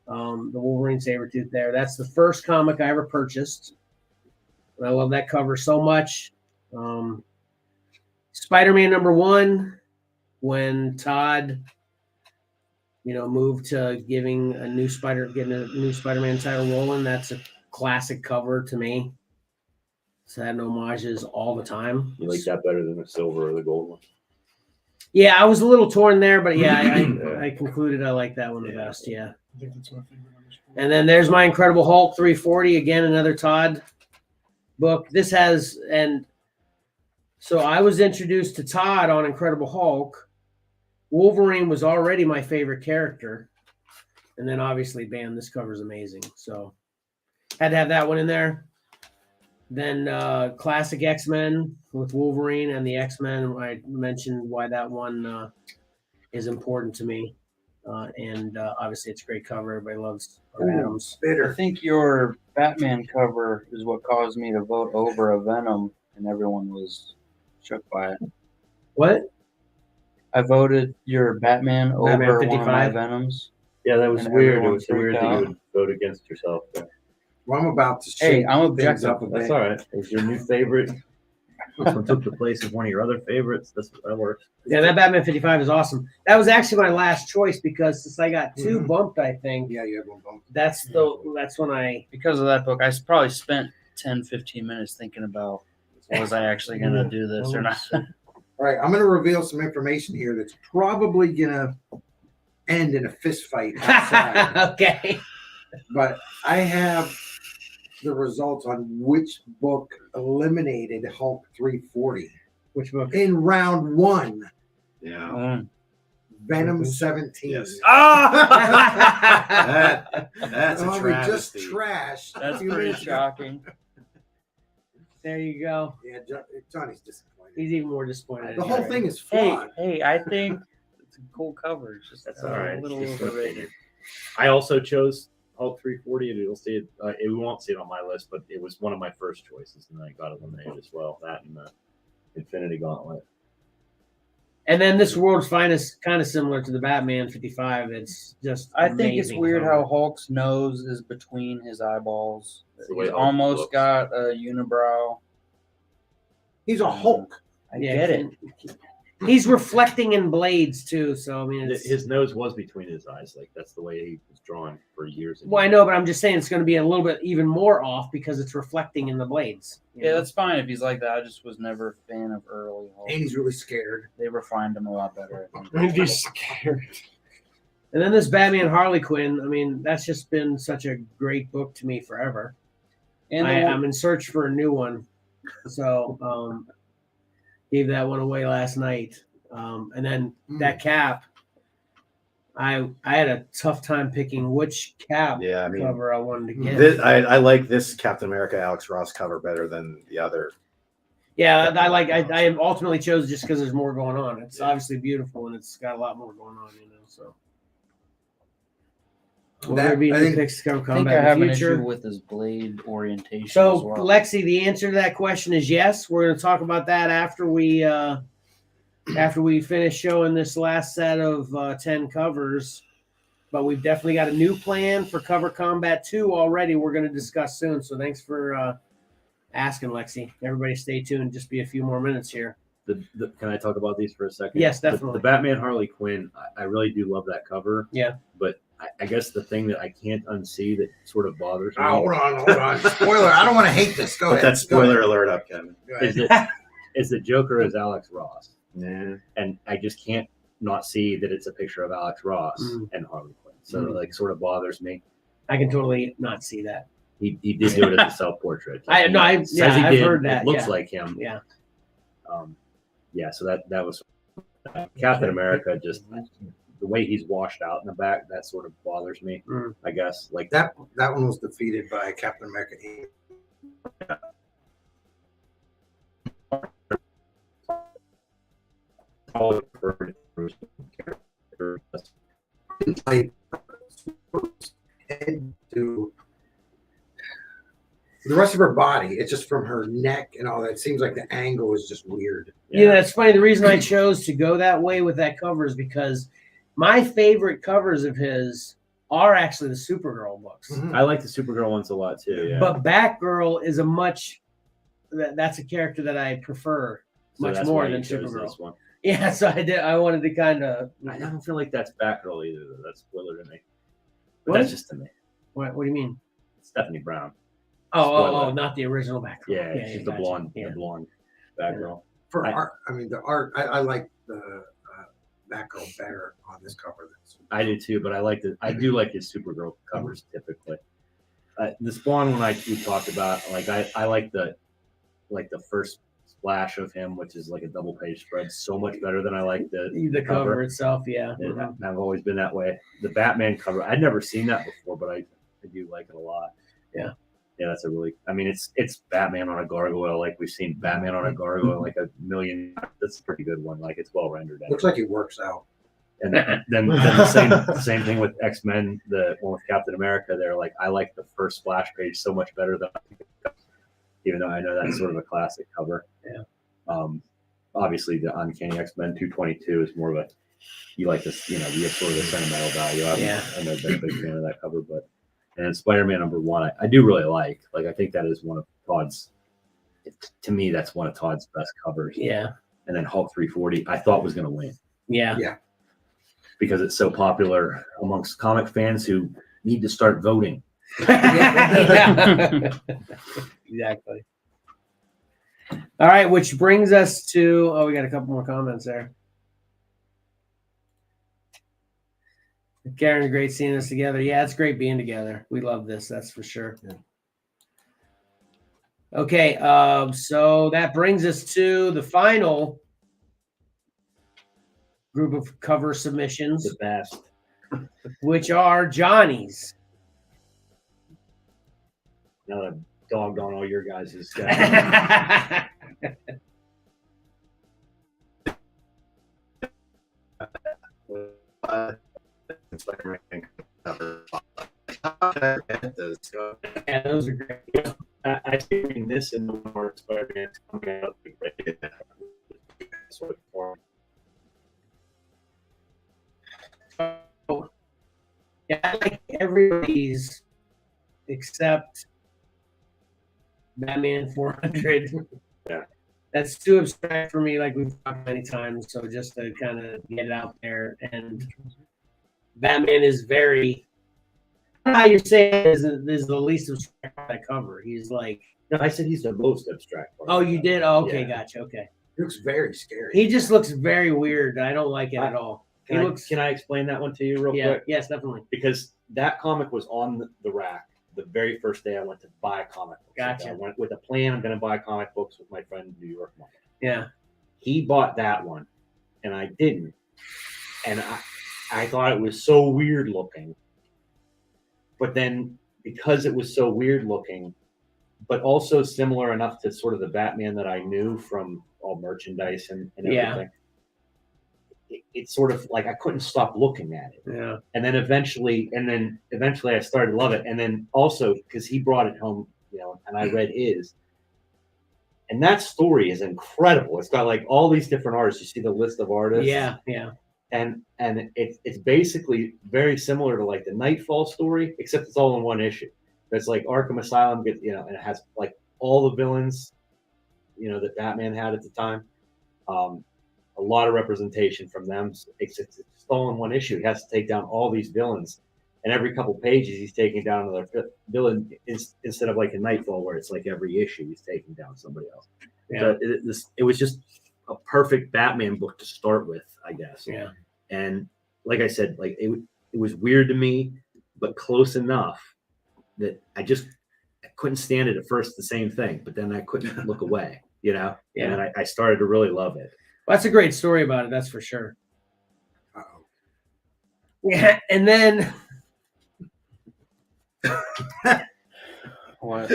The Wolverine Sabretooth there. That's the first comic I ever purchased. And I love that cover so much. Spider-Man #1, when Todd, moved to getting a new Spider-Man title rolling. That's a classic cover to me. So I had homages all the time. You like that better than the silver or the gold one? Yeah, I was a little torn there, but I concluded I like that one the best. Yeah. I think that's my favorite one. And then there's my Incredible Hulk 340, again, another Todd book. So I was introduced to Todd on Incredible Hulk. Wolverine was already my favorite character. And then obviously, bam, this cover's amazing. So had to have that one in there. Then classic X-Men with Wolverine and the X-Men. I mentioned why that one is important to me. And obviously, it's a great cover. Everybody loves Adams. I think your Batman cover is what caused me to vote over a Venom, and everyone was shook by it. What? I voted your Batman over one of my 55? Venoms. Yeah, that was And weird. It everyone was weird freaked that you out. would vote against yourself. Well, I'm about to Hey, shake I'm things objective. up a bit. That's all right. It was your new favorite. This one took the place of one of your other favorites. That works. Yeah, that Batman 55 is awesome. That was actually my last choice because since I got two bumped, I think Yeah, you have one bump. that's when I. Because of that book, I probably spent 10, 15 minutes thinking about, was I actually going to do this or not? All right, I'm going to reveal some information here that's probably going to end in a fist fight outside. Okay. But I have the results on which book eliminated Hulk 340 Which book? in round 1. Yeah. Venom 17. Yes. Ah! That's a Oh, we just travesty. trashed. That's pretty shocking. There you go. Yeah, Johnny's disappointed. He's even more disappointed. The whole thing is Hey, flawed. I think it's a cool cover. It's just That's all right. a little overrated. I also chose Hulk 340, and you'll see it. We won't see it on my list, but it was one of my first choices, and then I got eliminated as well. That and the Infinity Gauntlet. And then This World's Finest, kind of similar to the Batman 55. It's just. I think it's amazing weird cover. how Hulk's nose is between his eyeballs. That's the way He's Hulk almost looks. got a unibrow. He's a Hulk. I get it. He's reflecting in blades too, so I mean, it's, His nose was between his eyes. Like that's the way he was drawn for years. And well, I years. know, but I'm just saying it's going to be a little bit even more off because it's reflecting in the blades. you Yeah, know? that's fine if he's like that. I just was never a fan of early Hulk. And he's really scared. They refined him a lot better, I think. And he's scared. And then this Batman Harley Quinn. I mean, that's just been such a great book to me forever. And I'm in search for a new one. So gave that one away last night. And then that cap, I had a tough time picking which cap Yeah, I mean, cover I wanted to get. I like this Captain America Alex Ross cover better than the other. Yeah, I ultimately chose just because there's more going on. It's obviously beautiful and it's got a lot more going on, so. Will there be new picks to cover I think combat I in have the an future? issue with his blade orientation So, as well. Lexi, the answer to that question is yes. We're going to talk about that after we finish showing this last set of 10 covers. But we've definitely got a new plan for Cover Combat 2 already. We're going to discuss soon. So thanks for asking, Lexi. Everybody, stay tuned. Just be a few more minutes here. Can I talk about these for a second? Yes, definitely. The Batman Harley Quinn, I really do love that cover. Yeah. But I guess the thing that I can't unsee that sort of bothers me. Hold on. Spoiler. I don't want to hate this. Go Put ahead. that spoiler alert up, Kevin. Go ahead. is that Joker is Alex Ross. Yeah. And I just can't not see that it's a picture of Alex Ross and Harley Quinn. So it like sort of bothers me. I can totally not see that. He did do it as a self-portrait. I've heard that. It looks like him. Yeah. So that was Captain America. Just the way he's washed out in the back, that sort of bothers me. I guess like That one was defeated by Captain America. Head to the rest of her body. It's just from her neck and all that. It seems like the angle is just weird. Yeah, it's funny. The reason I chose to go that way with that cover is because my favorite covers of his are actually the Supergirl books. I like the Supergirl ones a lot too. Yeah. But Batgirl is that's a character that I prefer much more than Supergirl. This one. Yeah, so I wanted to kind of. I don't feel like that's Batgirl either. Though. That's spoiler to me. But What? that's just to me. What do you mean? Stephanie Brown. Oh, not the original Batgirl. Yeah, she's the gotcha. blonde, Yeah. the blonde Batgirl. For art, I mean, the art. I like the Batgirl better on this cover than I do too, but I do like his Supergirl covers typically. The Spawn one we talked about, like I like the first splash of him, which is like a double page spread, so much better than I like the cover itself. Yeah, I've always been that way. The Batman cover, I'd never seen that before, but I do like it a lot. Yeah, that's it's Batman on a gargoyle, like we've seen Batman on a gargoyle like a million. That's a pretty good one. Like it's well rendered. looks like it works out. And then the same thing with X-Men, the one with Captain America. They're like, I like the first splash page so much better than even though I know that's sort of a classic cover. Yeah. Obviously the Uncanny X-Men 222 is more of a, you like this, you have sort of the sentimental value. I'm a big fan of that cover, but and then Spider-Man #1, I do really like I think that is one of Todd's, to me, that's one of Todd's best covers. Yeah. And then Hulk 340, I thought was going to win. Yeah. Yeah. Because it's so popular amongst comic fans who need to start voting. Yeah. Exactly. All right, which brings us to we got a couple more comments there. Karen, great seeing us together. Yeah, it's great being together. We love this, that's for sure. Yeah. Okay, so that brings us to the final group of cover submissions, The best. which are Johnny's. Now that dogged on all your guys' is Spider-Man cover. Yeah, those are great. I seen this in the more Spider-Man coming out. Sort of form. Yeah, I like everybody's except Batman 400. Yeah. That's too abstract for me, like we've talked many times. So just to kind of get it out there. And Batman is very, how you're saying is the least abstract part of that cover. He's like, No, I said he's the most abstract part. oh, you did? Oh, okay, Yeah. gotcha. Okay. It looks very scary. He just looks very weird. I don't like it at all. He looks, Can I explain that one to you real quick? yes, definitely. Because that comic was on the rack, the very first day I went to buy comic books. Gotcha. I went with a plan. I'm going to buy comic books with my friend in New York. Mike. Yeah. He bought that one, and I didn't. And I thought it was so weird looking. But then because it was so weird looking, but also similar enough to sort of the Batman that I knew from all merchandise and everything, it's sort of like I couldn't stop looking at it. Yeah. And then eventually I started to love it. And then also because he brought it home, and I read his. And that story is incredible. It's got like all these different artists. You see the list of artists. Yeah. Yeah. And it's basically very similar to like the Nightfall story, except it's all in one issue. It's like Arkham Asylum gets, and it has like all the villains, that Batman had at the time. A lot of representation from them. It's all in one issue. He has to take down all these villains, and every couple pages he's taking down another villain instead of like a Nightfall where it's like every issue he's taking down somebody else. Yeah. So it was just a perfect Batman book to start with, I guess. Yeah. And like I said, like it was weird to me, but close enough that I couldn't stand it at first, the same thing, but then I couldn't look away, Yeah. And then I started to really love it. Well, that's a great story about it. That's for sure. Uh-oh. Yeah. And then What?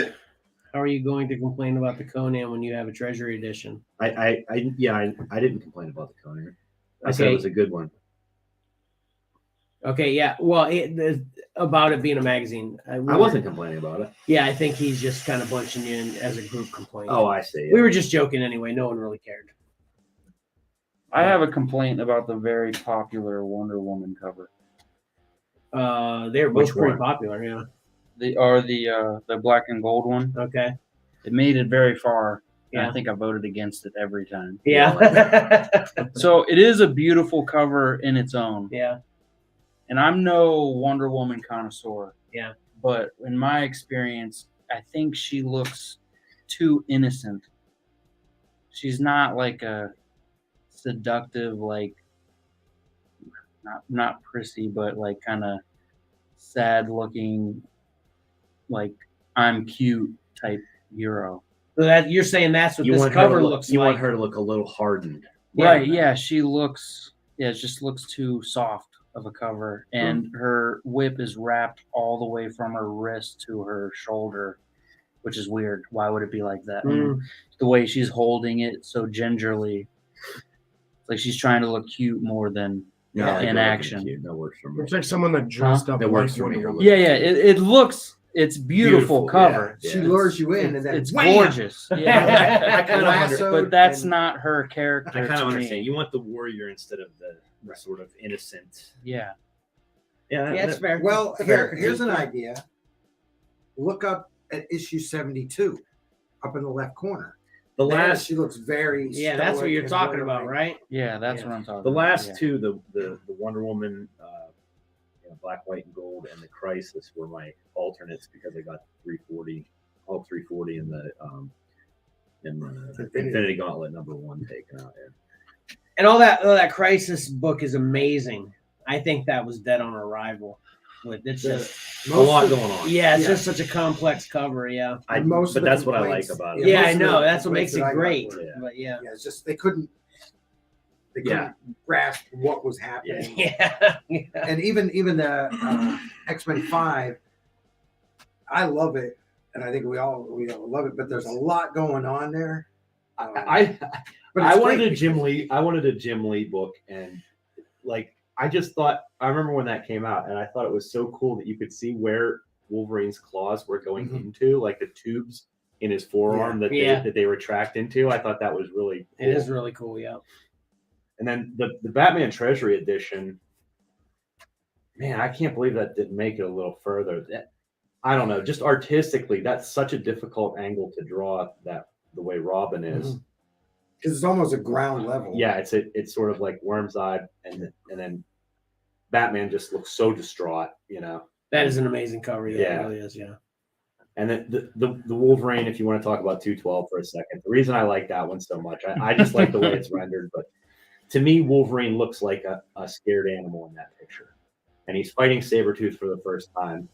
how are you going to complain about the Conan when you have a Treasury edition? I didn't complain about the Conan. I said it was a good one. Okay. Yeah. Well, about it being a magazine. I wasn't complaining about it. Yeah. I think he's just kind of bunching you in as a group complaint. Oh, I see. We were just joking anyway. No one really cared. I have a complaint about the very popular Wonder Woman cover. They're Which both pretty one? popular. Yeah. The black and gold one. Okay. It made it very far. And Yeah. I think I voted against it every time. Yeah. So it is a beautiful cover in its own. Yeah. And I'm no Wonder Woman connoisseur. Yeah. But in my experience, I think she looks too innocent. She's not like a seductive, like not prissy, but like kind of sad looking, like I'm cute type hero. So that you're saying that's what You this want her to cover look- looks You like. want her to look a little hardened. Right, yeah, she looks, it just looks too soft of a cover. And her whip is wrapped all the way from her wrist to her shoulder, which is weird. Why would it be like that? And the way she's holding it so gingerly, like she's trying to look cute more than Yeah, in good looking action. cute. That works for me. Looks like someone that dressed up That like works for Wonder me. Woman. Yeah, it looks, it's beautiful cover. Yeah, She it's- lures you in, and then It's wham! gorgeous. Yeah. I kind of Lassoed But that's and- not her character. I kind to of me. understand. You want the warrior instead of the sort of innocent. Yeah. Yeah, Yeah, it's fair. Well, It's fair. here's an idea. Look up at issue 72, up in the left corner. the There, last she looks very. Yeah, that's what stoic you're and talking whatever. about, right? Yeah, that's Yeah. what I'm talking the about. last yeah. two, the Wonder Woman, Black, White, and Gold, and the Crisis were my alternates because I got 340, all 340 in the Infinity Gauntlet #1 taken out there. And all that Crisis book is amazing. I think that was dead on arrival. With it's just A lot going on. yeah, it's Yeah. just such a complex cover. Yeah, Most but of the that's what I complaints- like about it. yeah, most I of the know. That's what complaints makes it that I got great. were- Yeah. But yeah, Yeah, it's just they couldn't grasp what was happening. yeah, And even the X-Men 5, I love it, and I think we all love it. But there's a lot going on there. I But I it's wanted great a Jim Lee. I wanted a Jim Lee book, and like I just thought. I remember when that came out, and I thought it was so cool that you could see where Wolverine's claws were going into, like the tubes in his forearm that they retract into. I thought that was really cool. it is really cool. Yeah, And then the Batman Treasury Edition. Man, I can't believe that didn't make it a little further. I don't know. Just artistically, that's such a difficult angle to draw. That the way Robin is. because it's almost a ground level. Yeah, it's sort of like Worm's Eye, and then Batman just looks so distraught, that is an amazing cover. Yeah, Yeah. it really is. Yeah, And then the Wolverine, if you want to talk about 212 for a second, the reason I like that one so much, I just like the way it's rendered. But to me, Wolverine looks like a scared animal in that picture, and he's fighting Sabretooth for the first time,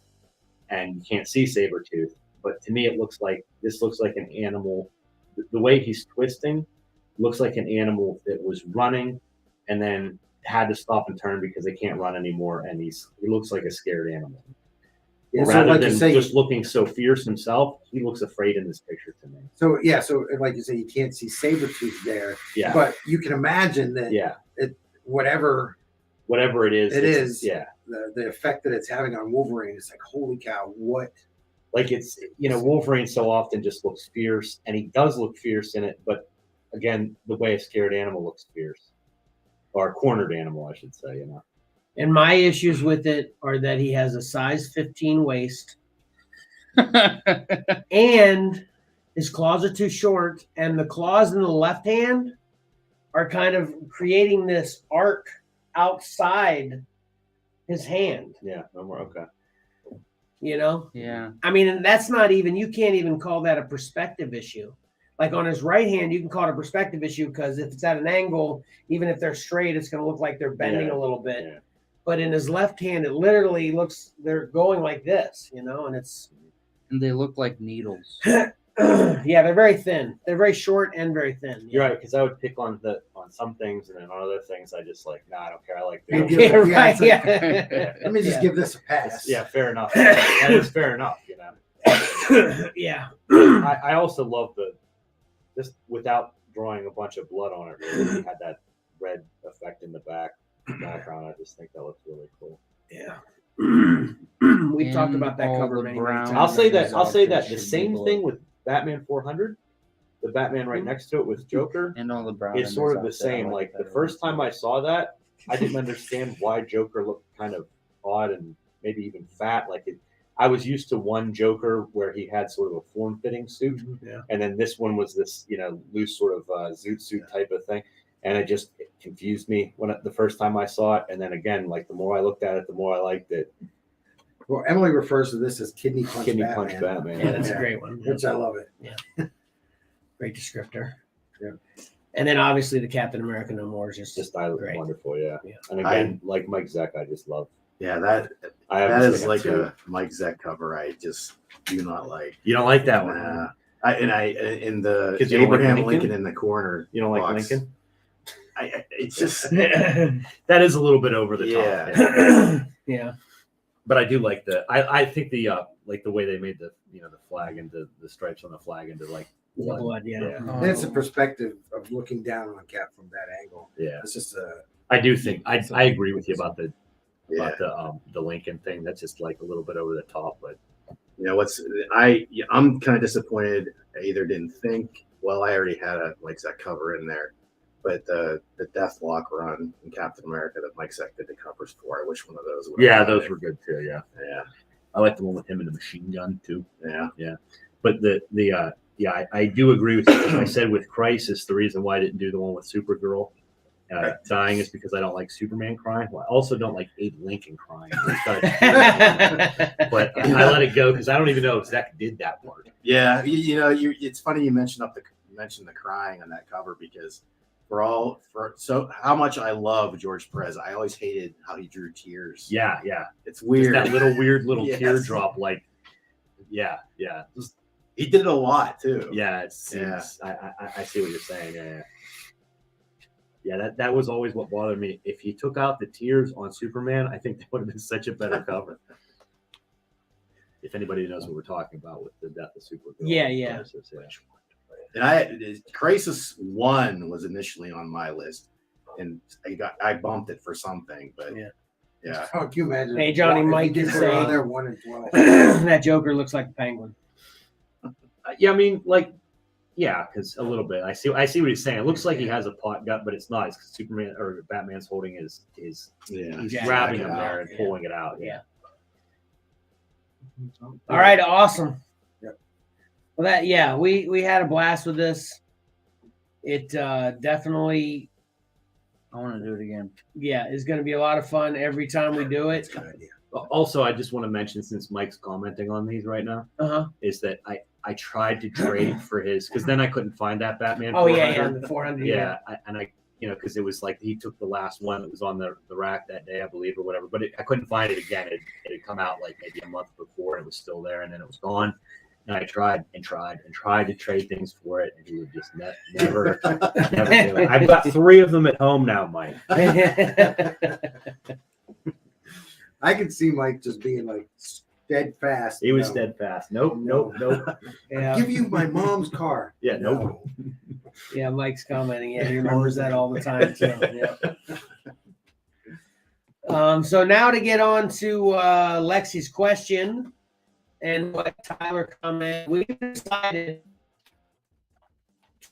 and you can't see Sabretooth. But to me, this looks like an animal. The way he's twisting looks like an animal that was running and then had to stop and turn because they can't run anymore, and he looks like a scared animal. Yeah, so Rather like than you say, just looking so fierce himself, he looks afraid in this picture to me. so yeah, so like you say, you can't see Sabretooth there, Yeah, but you can imagine that yeah. whatever Whatever it is, yeah, the effect that it's having on Wolverine, it's like, holy cow, what? like it's, Wolverine so often just looks fierce, and he does look fierce in it, but again, the way a scared animal looks fierce, or a cornered animal, I should say, And my issues with it are that he has a size 15 waist and his claws are too short, and the claws in the left hand are kind of creating this arc outside his hand. Yeah, no more. Okay. Yeah. I mean, and that's not even, you can't even call that a perspective issue. Like on his right hand, you can call it a perspective issue because if it's at an angle, even if they're straight, it's going to look like they're bending a little bit. Yeah. But in his left hand, it literally looks, they're going like this, and it's. And they look like needles. Yeah, they're very thin. They're very short and very thin. You're right, because I would pick on some things, and then on other things, I just like, nah, I don't care. I like Yeah, the Yeah, right. it's like, Yeah. Let me just give this a pass. Yeah, fair enough. That is fair enough, Yeah. I also love just without drawing a bunch of blood on it, really, he had that red effect in the background. I just think that looks really cool. Yeah. We've talked And about that all cover the many brown- times. I'll say that Zombies the should same be thing blue. with Batman 400, the Batman right next to it with Joker, And all the brown. is sort of the ends out there. I same. Like the that first one. time I saw that, I didn't understand why Joker looked kind of odd and maybe even fat. I was used to one Joker where he had sort of a form-fitting suit, Yeah. and then this one was this, loose sort of zoot suit type of thing, and it confused me the first time I saw it, and then again, like the more I looked at it, the more I liked it. Well, Emily refers to this as kidney punch Punch Batman. Yeah, that's a great one. which I love it. Great descriptor. Yeah. And then obviously the Captain America No More is just great. Wonderful, yeah. Yeah. And again, like Mike Zeck, I just love. Yeah, that is like a Mike Zeck cover. I just do not like. You don't like that one? In the 'Cause you don't like Abraham Lincoln? Lincoln in the corner. You don't like box, Lincoln? It's just That is a little bit over the top. Yeah. Yeah. But I do like I think the like the way they made the flag and the stripes on the flag into like Blood, yeah. And it's a perspective of looking down on Cap from that angle. Yeah. It's just I do think I agree with you about the yeah. the Lincoln thing. That's just like a little bit over the top, but I'm kind of disappointed. I either didn't think. Well, I already had a Mike Zeck cover in there, but the Deathlock run in Captain America that Mike Zeck did the covers for. I wish one of those. those were good too. Yeah, Yeah, I like the one with him and the machine gun too. yeah. But I do agree with you. As I said with Crisis, the reason why I didn't do the one with Supergirl dying is because I don't like Superman crying. Well, I also don't like Abe Lincoln crying. But I let it go because I don't even know if Zach did that part. Yeah, it's funny you mentioned the crying on that cover because so how much I love George Perez. I always hated how he drew tears. Yeah, It's just weird. that weird little Yes. teardrop. Like, yeah. He did it a lot too. Yeah, it seems. I see what you're saying. Yeah. That was always what bothered me. If he took out the tears on Superman, I think that would have been such a better cover. If anybody knows what we're talking about with the death of Supergirl. Yeah. Crisis, yeah. And Crisis 1 was initially on my list, and I bumped it for something, but yeah. oh, can you imagine? Hey, Johnny, If Mike he is did put it on saying- there 1 and 12. That Joker looks like a penguin. Yeah, I mean, because a little bit. I see what he's saying. It looks like he has a pot gut, but it's not. It's 'cause Superman or Batman's holding his he's grabbing him there and pulling it out. Yeah. All right, awesome. Yep. Well, we had a blast with this. It definitely, I want to do it again. is going to be a lot of fun every time we do it. Good idea. Also, I just want to mention, since Mike's commenting on these right now, is that I tried to trade for his, because then I couldn't find that Batman. Oh 400. the 400. Yeah, because it was like he took the last one that was on the rack that day, I believe, or whatever. But I couldn't find it again. It had come out like maybe a month before, and it was still there, and then it was gone. And I tried to trade things for it, and he would just never do it. I've got 3 of them at home now, Mike. I could see Mike just being like steadfast. He was steadfast. Nope. Yeah. I'll give you my mom's car. Yeah, nope. Yeah, Mike's commenting. Yeah, he remembers that all the time too. Yeah. So now to get on to Lexi's question and what Tyler commented, we decided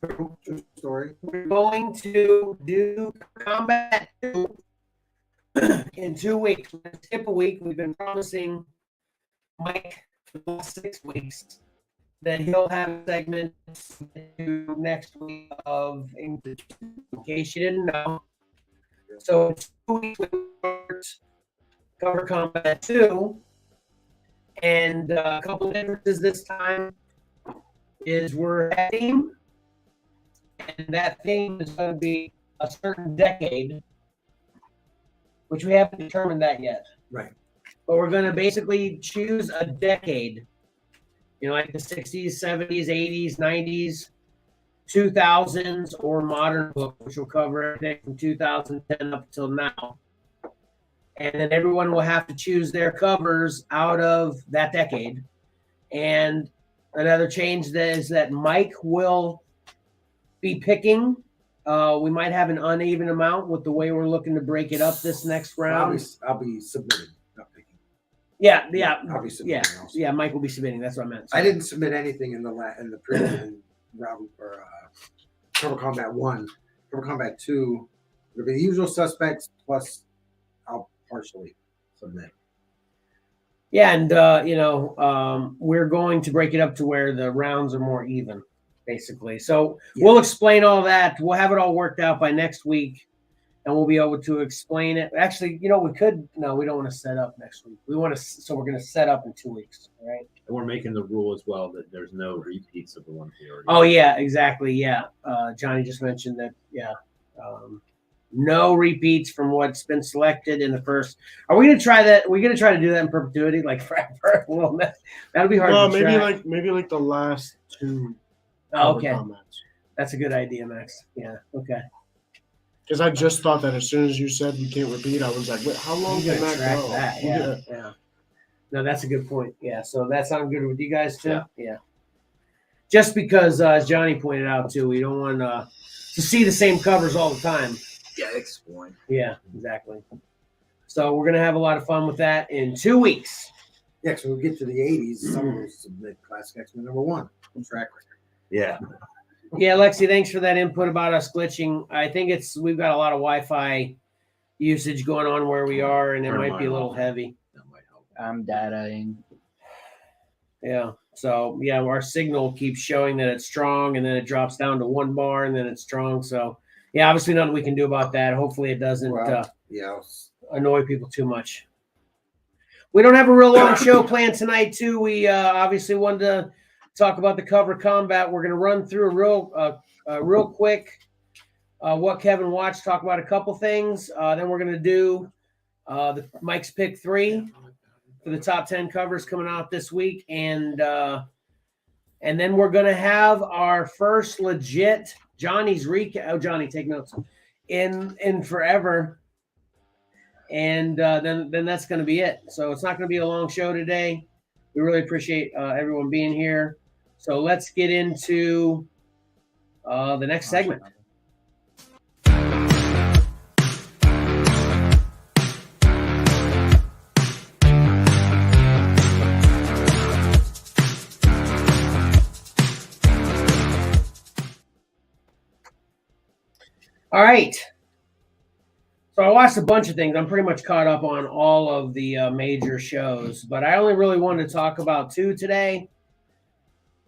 True story. we're going to do Combat 2 in 2 weeks. We're going to skip a week. We've been promising Mike for the last 6 weeks that he'll have a segment next week of English, in case you didn't know. So in 2 weeks, we cover Combat 2. And a couple of differences this time is we're at theme. And that theme is going to be a certain decade, which we haven't determined that yet. Right. But we're going to basically choose a decade, like the 60s, 70s, 80s, 90s, 2000s, or modern book, which will cover everything from 2010 up until now. And then everyone will have to choose their covers out of that decade. And another change is that Mike will be picking. We might have an uneven amount with the way we're looking to break it up this next round. I'll be submitting, not picking. Yeah. I'll be submitting. Also. Yeah, Mike will be submitting. That's what I meant. I didn't submit anything in the previous round for Cover Combat 1. Cover Combat 2, it'll be the usual suspects, plus I'll partially submit. Yeah, and we're going to break it up to where the rounds are more even, basically. So we'll explain all that. We'll have it all worked out by next week, and we'll be able to explain it. Actually, we could. No, we don't want to set up next week. We want to. So we're going to set up in 2 weeks, right? And we're making the rule as well that there's no repeats of the ones we already. Oh yeah, exactly. Yeah, Johnny just mentioned that. Yeah. No repeats from what's been selected in the first. Are we going to try that? Are we going to try to do that in perpetuity, like forever? Well, that'll be hard. Well, to track. maybe like the last 2. Oh, okay, comments. That's a good idea, Max. Yeah. Okay. Because I just thought that as soon as you said you can't repeat, I was like, wait, how long You can gotta that track go? that. Yeah. No, that's a good point. Yeah. So that sounds good with you guys too. Yeah. Just because, as Johnny pointed out too, we don't want to see the same covers all the time. Yeah, it's boring. Yeah, exactly. So we're gonna have a lot of fun with that in 2 weeks. Yeah, so we'll get to the 80s. Someone will submit Classic X-Men #1 track record. Yeah. Yeah, Lexi, thanks for that input about us glitching. I think we've got a lot of Wi-Fi usage going on where we are, and it might be a little heavy. That might help. I'm dataing. Yeah. So yeah, our signal keeps showing that it's strong, and then it drops down to 1 bar, and then it's strong. So yeah, obviously nothing we can do about that. Hopefully it doesn't annoy people too much. We don't have a real long show planned tonight, too. We obviously wanted to talk about the cover combat. We're going to run through real quick what Kevin watched, talk about a couple things. Then we're going to do the Mike's Pick 3 for the top 10 covers coming out this week. And then we're going to have our first legit Johnny's recap. Oh, Johnny, take notes. In forever. And then that's going to be it. So it's not going to be a long show today. We really appreciate everyone being here. So let's get into the next segment. All right. So I watched a bunch of things. I'm pretty much caught up on all of the major shows, but I only really wanted to talk about 2 today.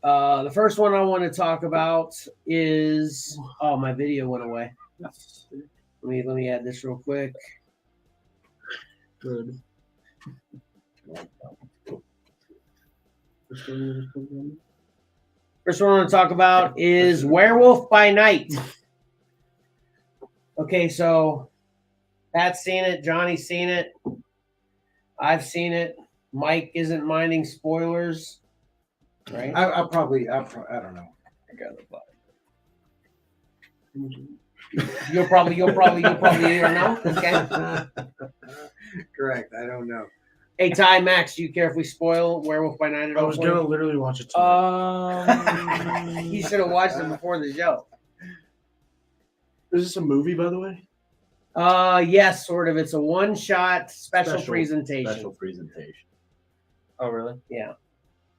The first one I want to talk about is my video went away. Let me add this real quick. Good. First one I want to talk about is Werewolf by Night. Okay, so Pat's seen it. Johnny's seen it. I've seen it. Mike isn't minding spoilers, right? I don't know. I got the You'll probably either know. Okay. Correct. I don't know. Hey, Ty, Max, do you care if we spoil Werewolf by Night at I all? was for you? gonna literally watch it tonight. You should have watched it before the show. Is this a movie, by the way? Yes, sort of. It's a one-shot special presentation. Special presentation. Oh, really? Yeah.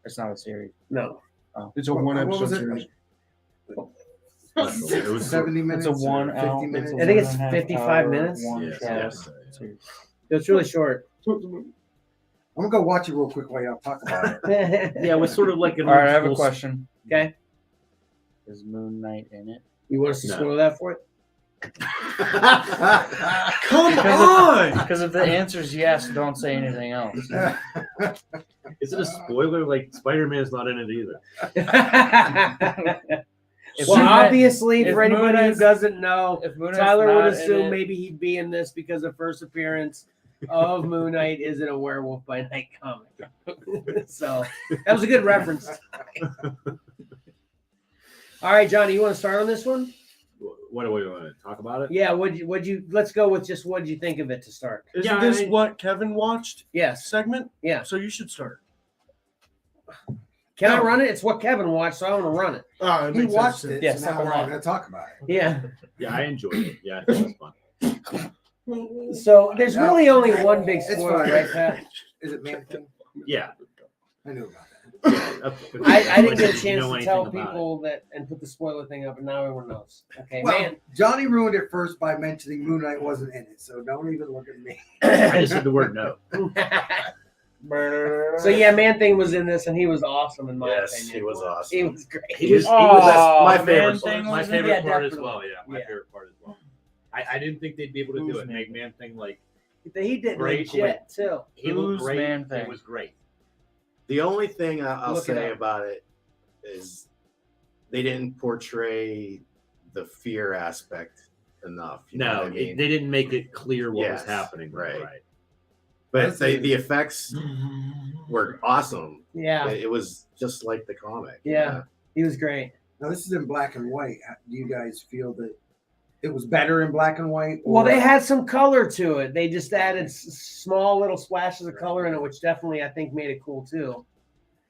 It's not a series. No. It's a What one was episode it? series. Special. It was 70 minutes. It's a one or hour. 50 minutes. I think it's 1.5 55 hour, minutes. One Yes, shot yes. series. It's really short. I'm gonna go watch it real quick while y'all talk about it. Yeah, it was sort of like an All right, old I have a school- question. Okay. Is Moon Knight in it? You want us to No. spoil that for it? Come on! Because if the answer is yes, don't say anything else. Is it a spoiler? Like Spider-Man's not in it either. If Well, Moon Knight- obviously, if for anybody Moon who Knight's- doesn't know, if Moon Knight's Tyler would not in assume it- maybe he'd be in this because the first appearance of Moon Knight is in a Werewolf by Night comic. So that was a good reference. All right, Johnny, you want to start on this one? What do we want to talk about it? Yeah. Would you? Let's go with just what you think of it to start. Isn't Yeah, this I- what Kevin watched? Yes. Segment? Yeah. So you should start. Can I run it? It's what Kevin watched, so I want to run it. Oh, He watched it. Yeah, so now second we're one. going to talk about it. Yeah. Yeah, I enjoyed it. Yeah, I thought it was fun. So there's really only one big It's spoiler, fine. right, Pat? Is it Man Thing? Yeah. I knew about that. I didn't get a You chance know to anything tell about it. people that and put the spoiler thing up, and now everyone knows. Okay, Well, Johnny ruined it first by mentioning Moon Knight wasn't in it, so don't even look at me. I just said the word no. man. So yeah, Man Thing was in this, and he was awesome in my Yes, opinion. he was awesome. He was great. He was Oh, my Man favorite Thing part. My was in it? favorite Yeah, part as definitely. well. Yeah, my Yeah. favorite part as well. I didn't think they'd be able to do Who's it. Man Make Man Thing like He did Great. legit too. he looked Who's great. Man Thing? It was great. The only thing I'll Look it say up. about it is they didn't portray the fear aspect enough. You know No, what I mean? they didn't make it clear what was Yes, happening. right. Right. But the effects were awesome. Yeah, It was just like the comic. Yeah. he was great. Now, this is in black and white. Do you guys feel that it was better in black and white? Well, or- they had some color to it. They just added small little splashes of color in it, which definitely I think made it cool too.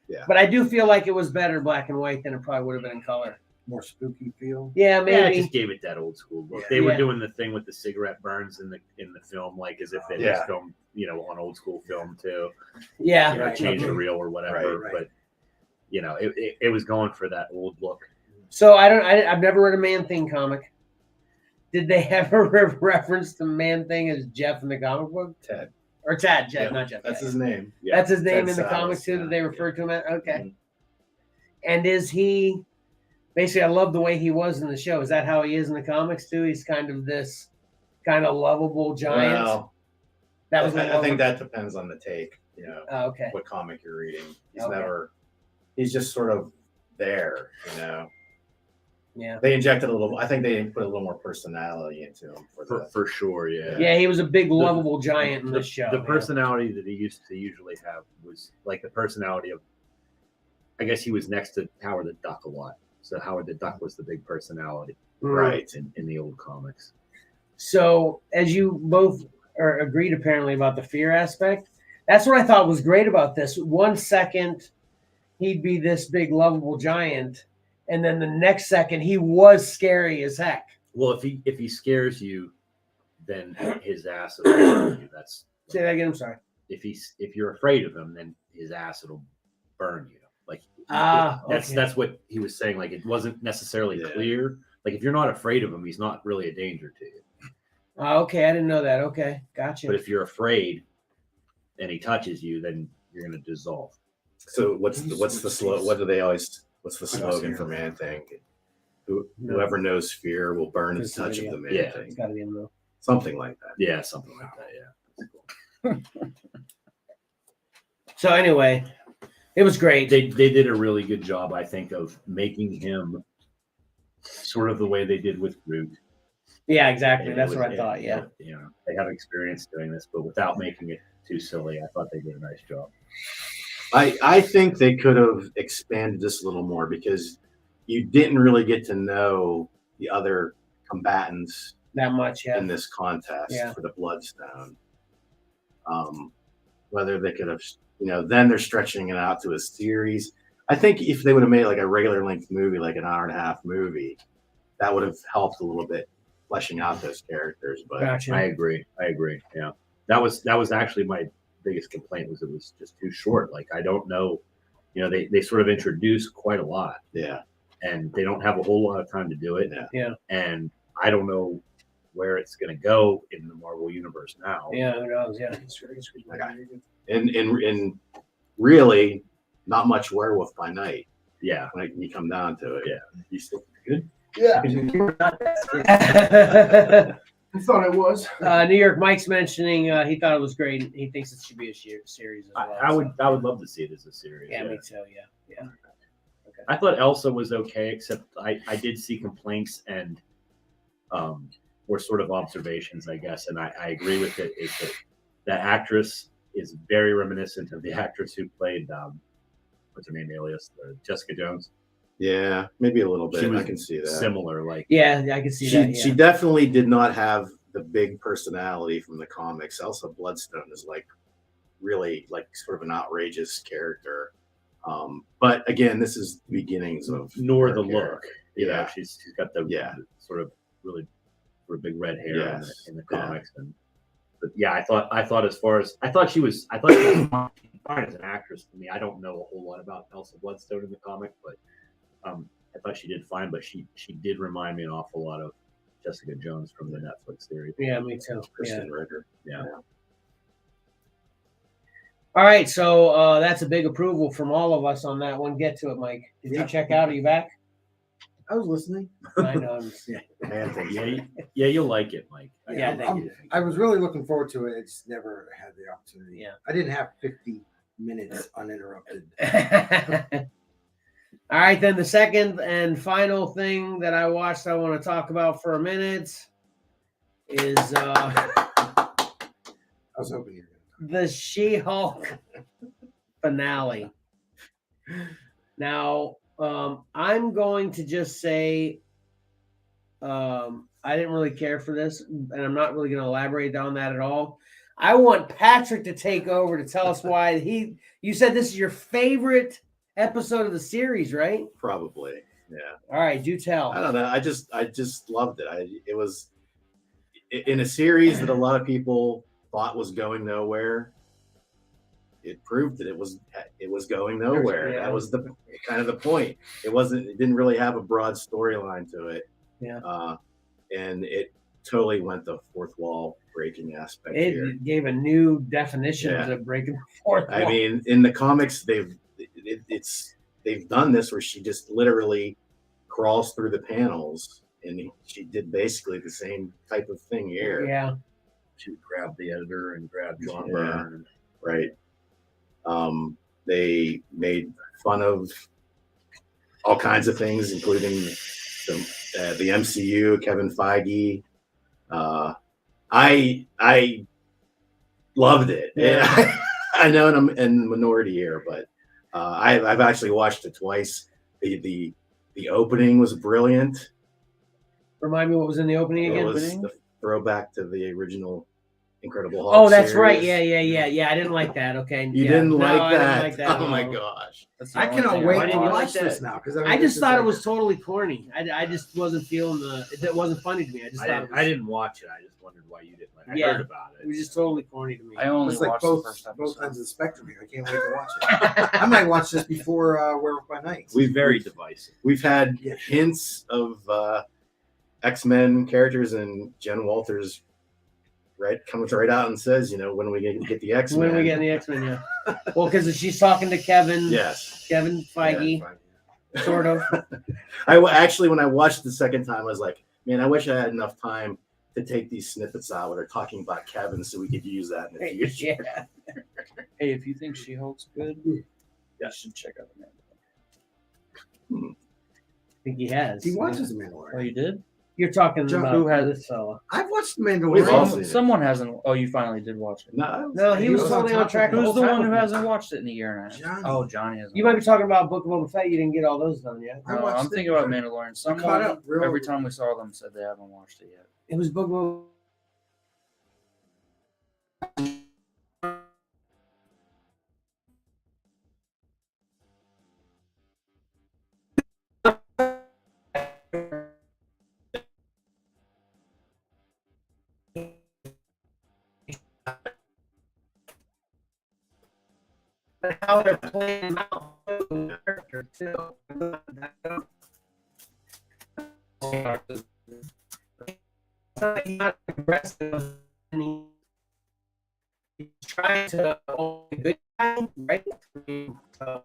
Yeah. But I do feel like it was better in black and white than it probably would have been in color. more spooky feel. Yeah, Yeah, it maybe. just gave it that old school look. Yeah. They were Yeah. doing the thing with the cigarette burns in the film, like as if it was Yeah. filmed, on old school film too. Yeah. Right. Change the reel or whatever. Right. But it was going for that old look. So I've never read a Man Thing comic. Did they ever reference the Man Thing as Jeff in the comic book? Ted. Or Tad, Jeff, Yeah, not Jeff. That's yeah. his name. Yeah. That's his name Ted in the Salas, comics too, that they yeah. refer to him as? Okay. Mhm. And is he basically, I love the way he was in the show. Is that how he is in the comics too? He's kind of this kind of lovable giant. Well, that was I think that depends on the take. Oh, okay. What comic you're reading. Okay. He's just sort of there. Yeah. They injected a little. I think they put a little more personality into him For sure, yeah. Yeah, he was a big lovable giant in this show. The man. personality that he used to usually have was like the personality of, I guess he was next to Howard the Duck a lot. So Howard the Duck was the big personality Right. in the old comics. So, as you both are agreed apparently about the fear aspect, that's what I thought was great about this. 1 second, he'd be this big lovable giant, and then the next second, he was scary as heck. Well, if he scares you, then his ass will burn you. That's Say that again. I'm sorry. if you're afraid of him, then his ass will burn you. Like Okay. that's what he was saying. Like it wasn't necessarily Yeah. clear. Like if you're not afraid of him, he's not really a danger to you. Okay, I didn't know that. Okay, gotcha. But if you're afraid and he touches you, then you're gonna dissolve. So what's the slow? What do they always? What's the slogan for Man Thing? Whoever knows fear will burn the touch of the Man Yeah. It's Thing. got to be in the middle. Something like that. Yeah, something like that. Yeah. So anyway, it was great. They did a really good job, I think, of making him sort of the way they did with Groot, Yeah, exactly. It That's was- what I thought. Yeah. You know, they have experience doing this, but without making it too silly. I thought they did a nice job. I think they could have expanded this a little more because you didn't really get to know the other combatants That much. Yeah. in this contest Yeah. for the Bloodstone. Whether they could have, then they're stretching it out to a series. I think if they would have made like a regular length movie, like an hour and a half movie, that would have helped a little bit fleshing out those characters. But Gotcha. I agree. Yeah, that was actually my biggest complaint was it was just too short. Like I don't know, they sort of introduce quite a lot, yeah, and they don't have a whole lot of time to do it. Yeah. And I don't know where it's going to go in the Marvel universe now. Yeah. Who knows? Yeah. and really not much Werewolf by Night Yeah. when you come down to it. Yeah. You still good? Yeah, I thought it was. New York Mike's mentioning he thought it was great. He thinks it should be a series as well. I would love to see it as a series. Yeah, me too. Yeah. I thought Elsa was okay, except I did see complaints and or sort of observations, I guess, and I agree with it. Is that actress is very reminiscent of the actress who played what's her name, alias Jessica Jones. Yeah, maybe a little bit. She was I can see that. Similar, like Yeah, I can see that. Yeah. She definitely did not have the big personality from the comics. Elsa Bloodstone is like really like sort of an outrageous character. But again, this is the beginnings of nor her the character. look. You know, Yeah. she's got the sort of really sort of big red hair in the comics, but yeah, I thought as far as I thought she was fine as an actress to me. I don't know a whole lot about Elsa Bloodstone in the comic, but I thought she did fine. But she did remind me an awful lot of Jessica Jones from the Netflix series. Yeah, me too. Kristen Ritter. Yeah. All right, so that's a big approval from all of us on that one. Get to it, Mike. Did you check out? Are you back? I was listening. I know. Yeah, you'll like it, Mike. Yeah, thank you. I was really looking forward to it. It's never had the opportunity. Yeah. I didn't have 50 minutes uninterrupted. All right, then the second and final thing that I watched, I want to talk about for a minute is I was hoping you were the She-Hulk finale. Now, I'm going to just say I didn't really care for this, and I'm not really going to elaborate on that at all. I want Patrick to take over to tell us why you said this is your favorite episode of the series, right? Probably. Yeah. All right, do tell. I don't know. I just loved it. It was in a series that a lot of people thought was going nowhere. It proved that it was going nowhere. Yeah. That was the kind of the point. It didn't really have a broad storyline to it. Yeah. And it totally went the fourth wall breaking aspect It here. gave a new definition Yeah. to breaking the fourth wall. I mean, in the comics, they've done this where she just literally crawls through the panels, and she did basically the same type of thing here. Yeah. She would grab the editor and grab John Yeah. Byrne. Right. They made fun of all kinds of things, including the MCU, Kevin Feige. I loved it. Yeah. I know I'm in the minority here, but I've actually watched it twice. The opening was brilliant. Remind me what was in the opening It again? was the throwback to the original Incredible Hulk. Oh, that's series. right. Yeah. I didn't like that. Okay. You Yeah. didn't No, like I didn't that? like that. Oh my at all. gosh. That's the I only cannot thing wait I to watched. watch this now because I just thought it was totally corny. I just wasn't feeling it wasn't funny to me. I just thought I didn't watch it. I just wondered why you didn't. I Yeah. heard about it was just totally corny to me. I only It's like watched both the first ends episode. of the spectrum here. I can't wait to watch it. I might watch this before Werewolf by Night. Very divisive. We've had Yeah. hints of X-Men characters, and Jen Walters comes right out and says, when we get the X-Men. When are we getting the X-Men? Yeah. Well, because she's talking to Kevin. Yes. Kevin Feige, Yeah, sort of. Actually, when I watched the second time, I was like, man, I wish I had enough time to take these snippets out where they're talking about Kevin so we could use that in the future. Yeah. Hey, if you think She-Hulk's good, you should check out the Mandalorian. I think he has. He watches The Oh, Mandalorian. you did? You're talking John- about who has- this fella. I've watched The We've all Mandalorian. seen it. Someone hasn't. Oh, you finally did watch it. No, he was was totally on on top track. of it. Who's the whole one time who with me. hasn't watched it in a year and a half? Johnny. Oh, Johnny hasn't. You might be watched talking about Book of Boba Fett. You didn't get all those done yet. I it. No, watched I'm it. thinking about Mandalorian. I Someone caught up real. every time we saw them said they haven't watched it yet. It was Book of Boba. But how they're playing him out the character too. He's not aggressive. And he's trying to hold a good guy, right? So,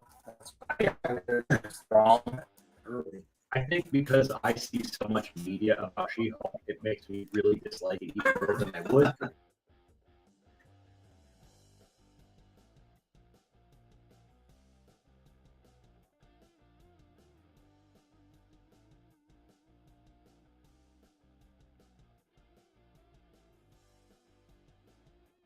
I think because I see so much media about She-Hulk, it makes me really dislike it even more than I would.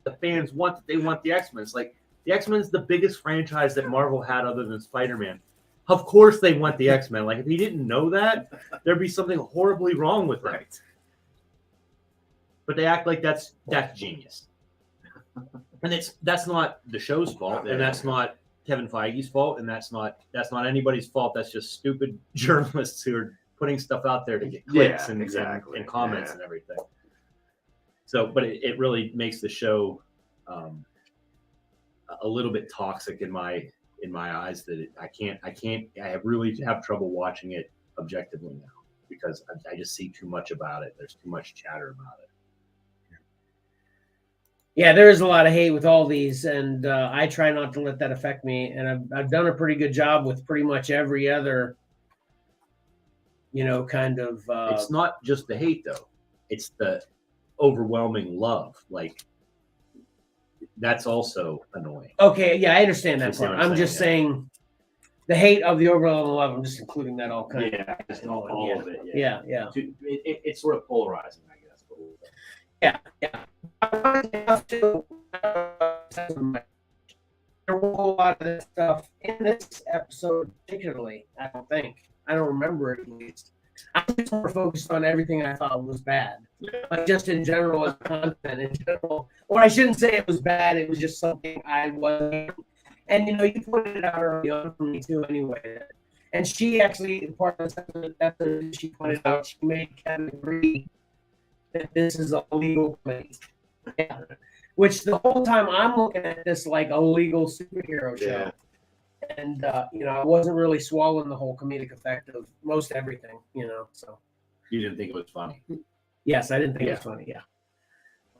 The fans want the X-Men. It's like the X-Men is the biggest franchise that Marvel had other than Spider-Man. Of course they want the X-Men. Like if he didn't know that, there'd be something horribly wrong with them. Right. But they act like that's genius. And that's not the show's fault, and that's not Kevin Feige's fault, and that's not anybody's fault. That's just stupid journalists who are putting stuff out there to get clicks and comments and everything. So, but it really makes the show a little bit toxic in my eyes. That I really have trouble watching it objectively now because I just see too much about it. There's too much chatter about it. yeah, there is a lot of hate with all these, and I try not to let that affect me. And I've done a pretty good job with pretty much every other, kind of. It's not just the hate though; it's the overwhelming love. Like that's also annoying. Okay, yeah, I understand that You see part. what I'm I'm just saying, saying the hate of the overall love. I'm just including that all kind Yeah, just all yeah. of it. Yeah, yeah. It's sort of polarizing, I guess. Yeah, yeah. There was a whole lot of this stuff in this episode, particularly. I don't think. I don't remember it at least. I was more focused on everything I thought was bad, like just in general as content in general. Or I shouldn't say it was bad. It was just something I wasn't. And you pointed it out early on for me too, anyway. And she actually, part of the she pointed out, she made Kevin agree that this is a legal place. Yeah. Which the whole time I'm looking at this like a legal superhero show. Yeah. And I wasn't really swallowing the whole comedic effect of most everything, so You didn't think it was funny. yes, I didn't think it was funny. Yeah.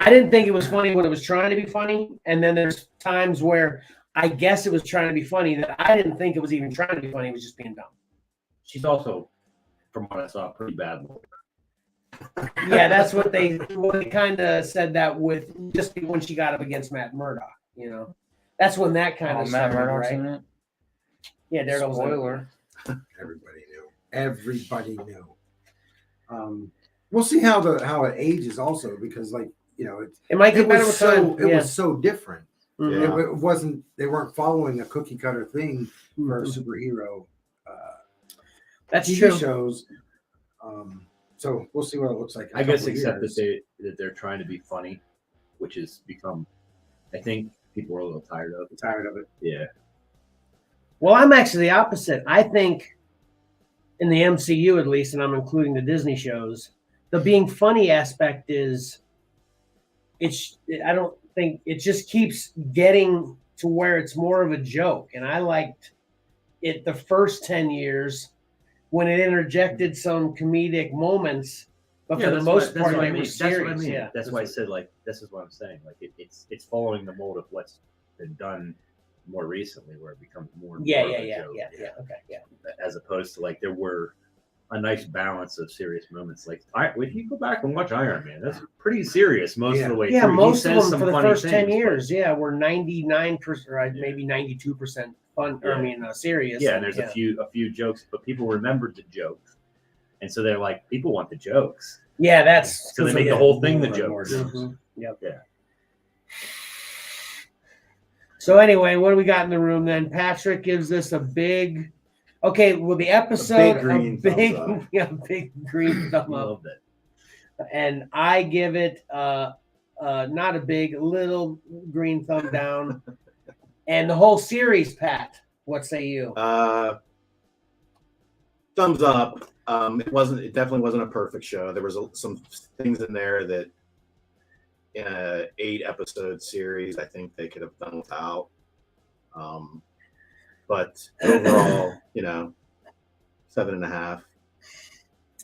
I didn't think it was funny when it was trying to be funny. And then there's times where I guess it was trying to be funny that I didn't think it was even trying to be funny. It was just being dumb. She's also, from what I saw, pretty bad. Yeah, that's what they kind of said that with just when she got up against Matt Murdock, That's when that kind of Matt started, Murdock's right? in it. Yeah, Daredevil's in it. Spoiler. Everybody knew. We'll see how it ages also because It might get it better was with so time. it was so different. Mhm. It wasn't. They weren't following a cookie cutter thing for superhero That's TV true. shows. So we'll see what it looks like. in a I guess couple of except years. that they're trying to be funny, which has become, I think people are a little tired of. Tired of it. Yeah. Well, I'm actually the opposite. I think in the MCU at least, and I'm including the Disney shows, the being funny aspect is I don't think it just keeps getting to where it's more of a joke. And I liked it the first 10 years when it interjected some comedic moments, but for the most part, they were serious. That's what I mean. Yeah. That's why I said this is what I'm saying. Like it's following the mold of what's been done more recently, where it becomes more. And Yeah. more of a Okay. Yeah. As opposed to there were a nice balance of serious moments. Like if you go back and watch Iron Man, that's pretty serious most of the way Yeah, through. most He of says them some for the funny first 10 things, years, were 99% or Yeah. maybe 92% fun. Or Yeah. serious. Yeah, and there's a few jokes, but people remembered the jokes. And so they're like, people want the jokes. Yeah, that's So they make the whole thing the more and jokes. more. Mhm. Yep. Yeah. So anyway, what do we got in the room then? Patrick gives us a big. Okay, well the episode green thumbs up. yeah, big green thumb I up, love that. and I give it not a big, little green thumb down, and the whole series. Pat, what say you? Thumbs up. It definitely wasn't a perfect show. There was some things in there that in a 8-episode series, I think they could have done without. But overall, 7.5.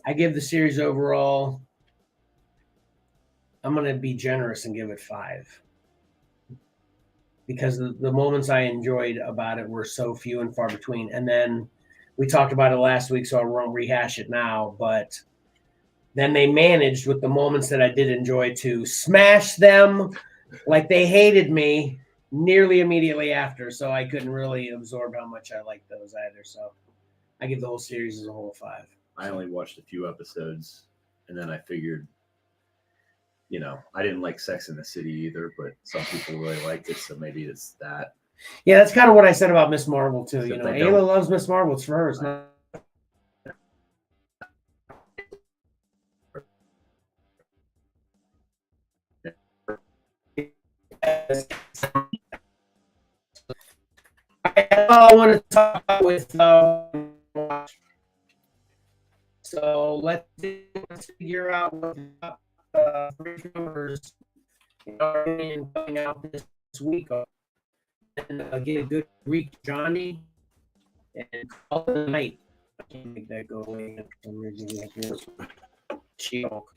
I give the series overall. I'm going to be generous and give it 5 because the moments I enjoyed about it were so few and far between. And then we talked about it last week, so I won't rehash it now. But then they managed with the moments that I did enjoy to smash them like they hated me nearly immediately after. So I couldn't really absorb how much I liked those either. So I give the whole series as a whole 5. I only watched a few episodes, and then I figured, I didn't like Sex in the City either, but some people really liked it, so maybe it's that. Yeah, that's kind of what I said about Miss Marvel too. Except I Ayla don't- loves Miss Marvel. It's for her. It's not. I want to talk about with. So let's figure out what the 3 numbers are coming out this week, and get a good week, Johnny, and call it a night. I can't make that go away for some reason. She-Hulk.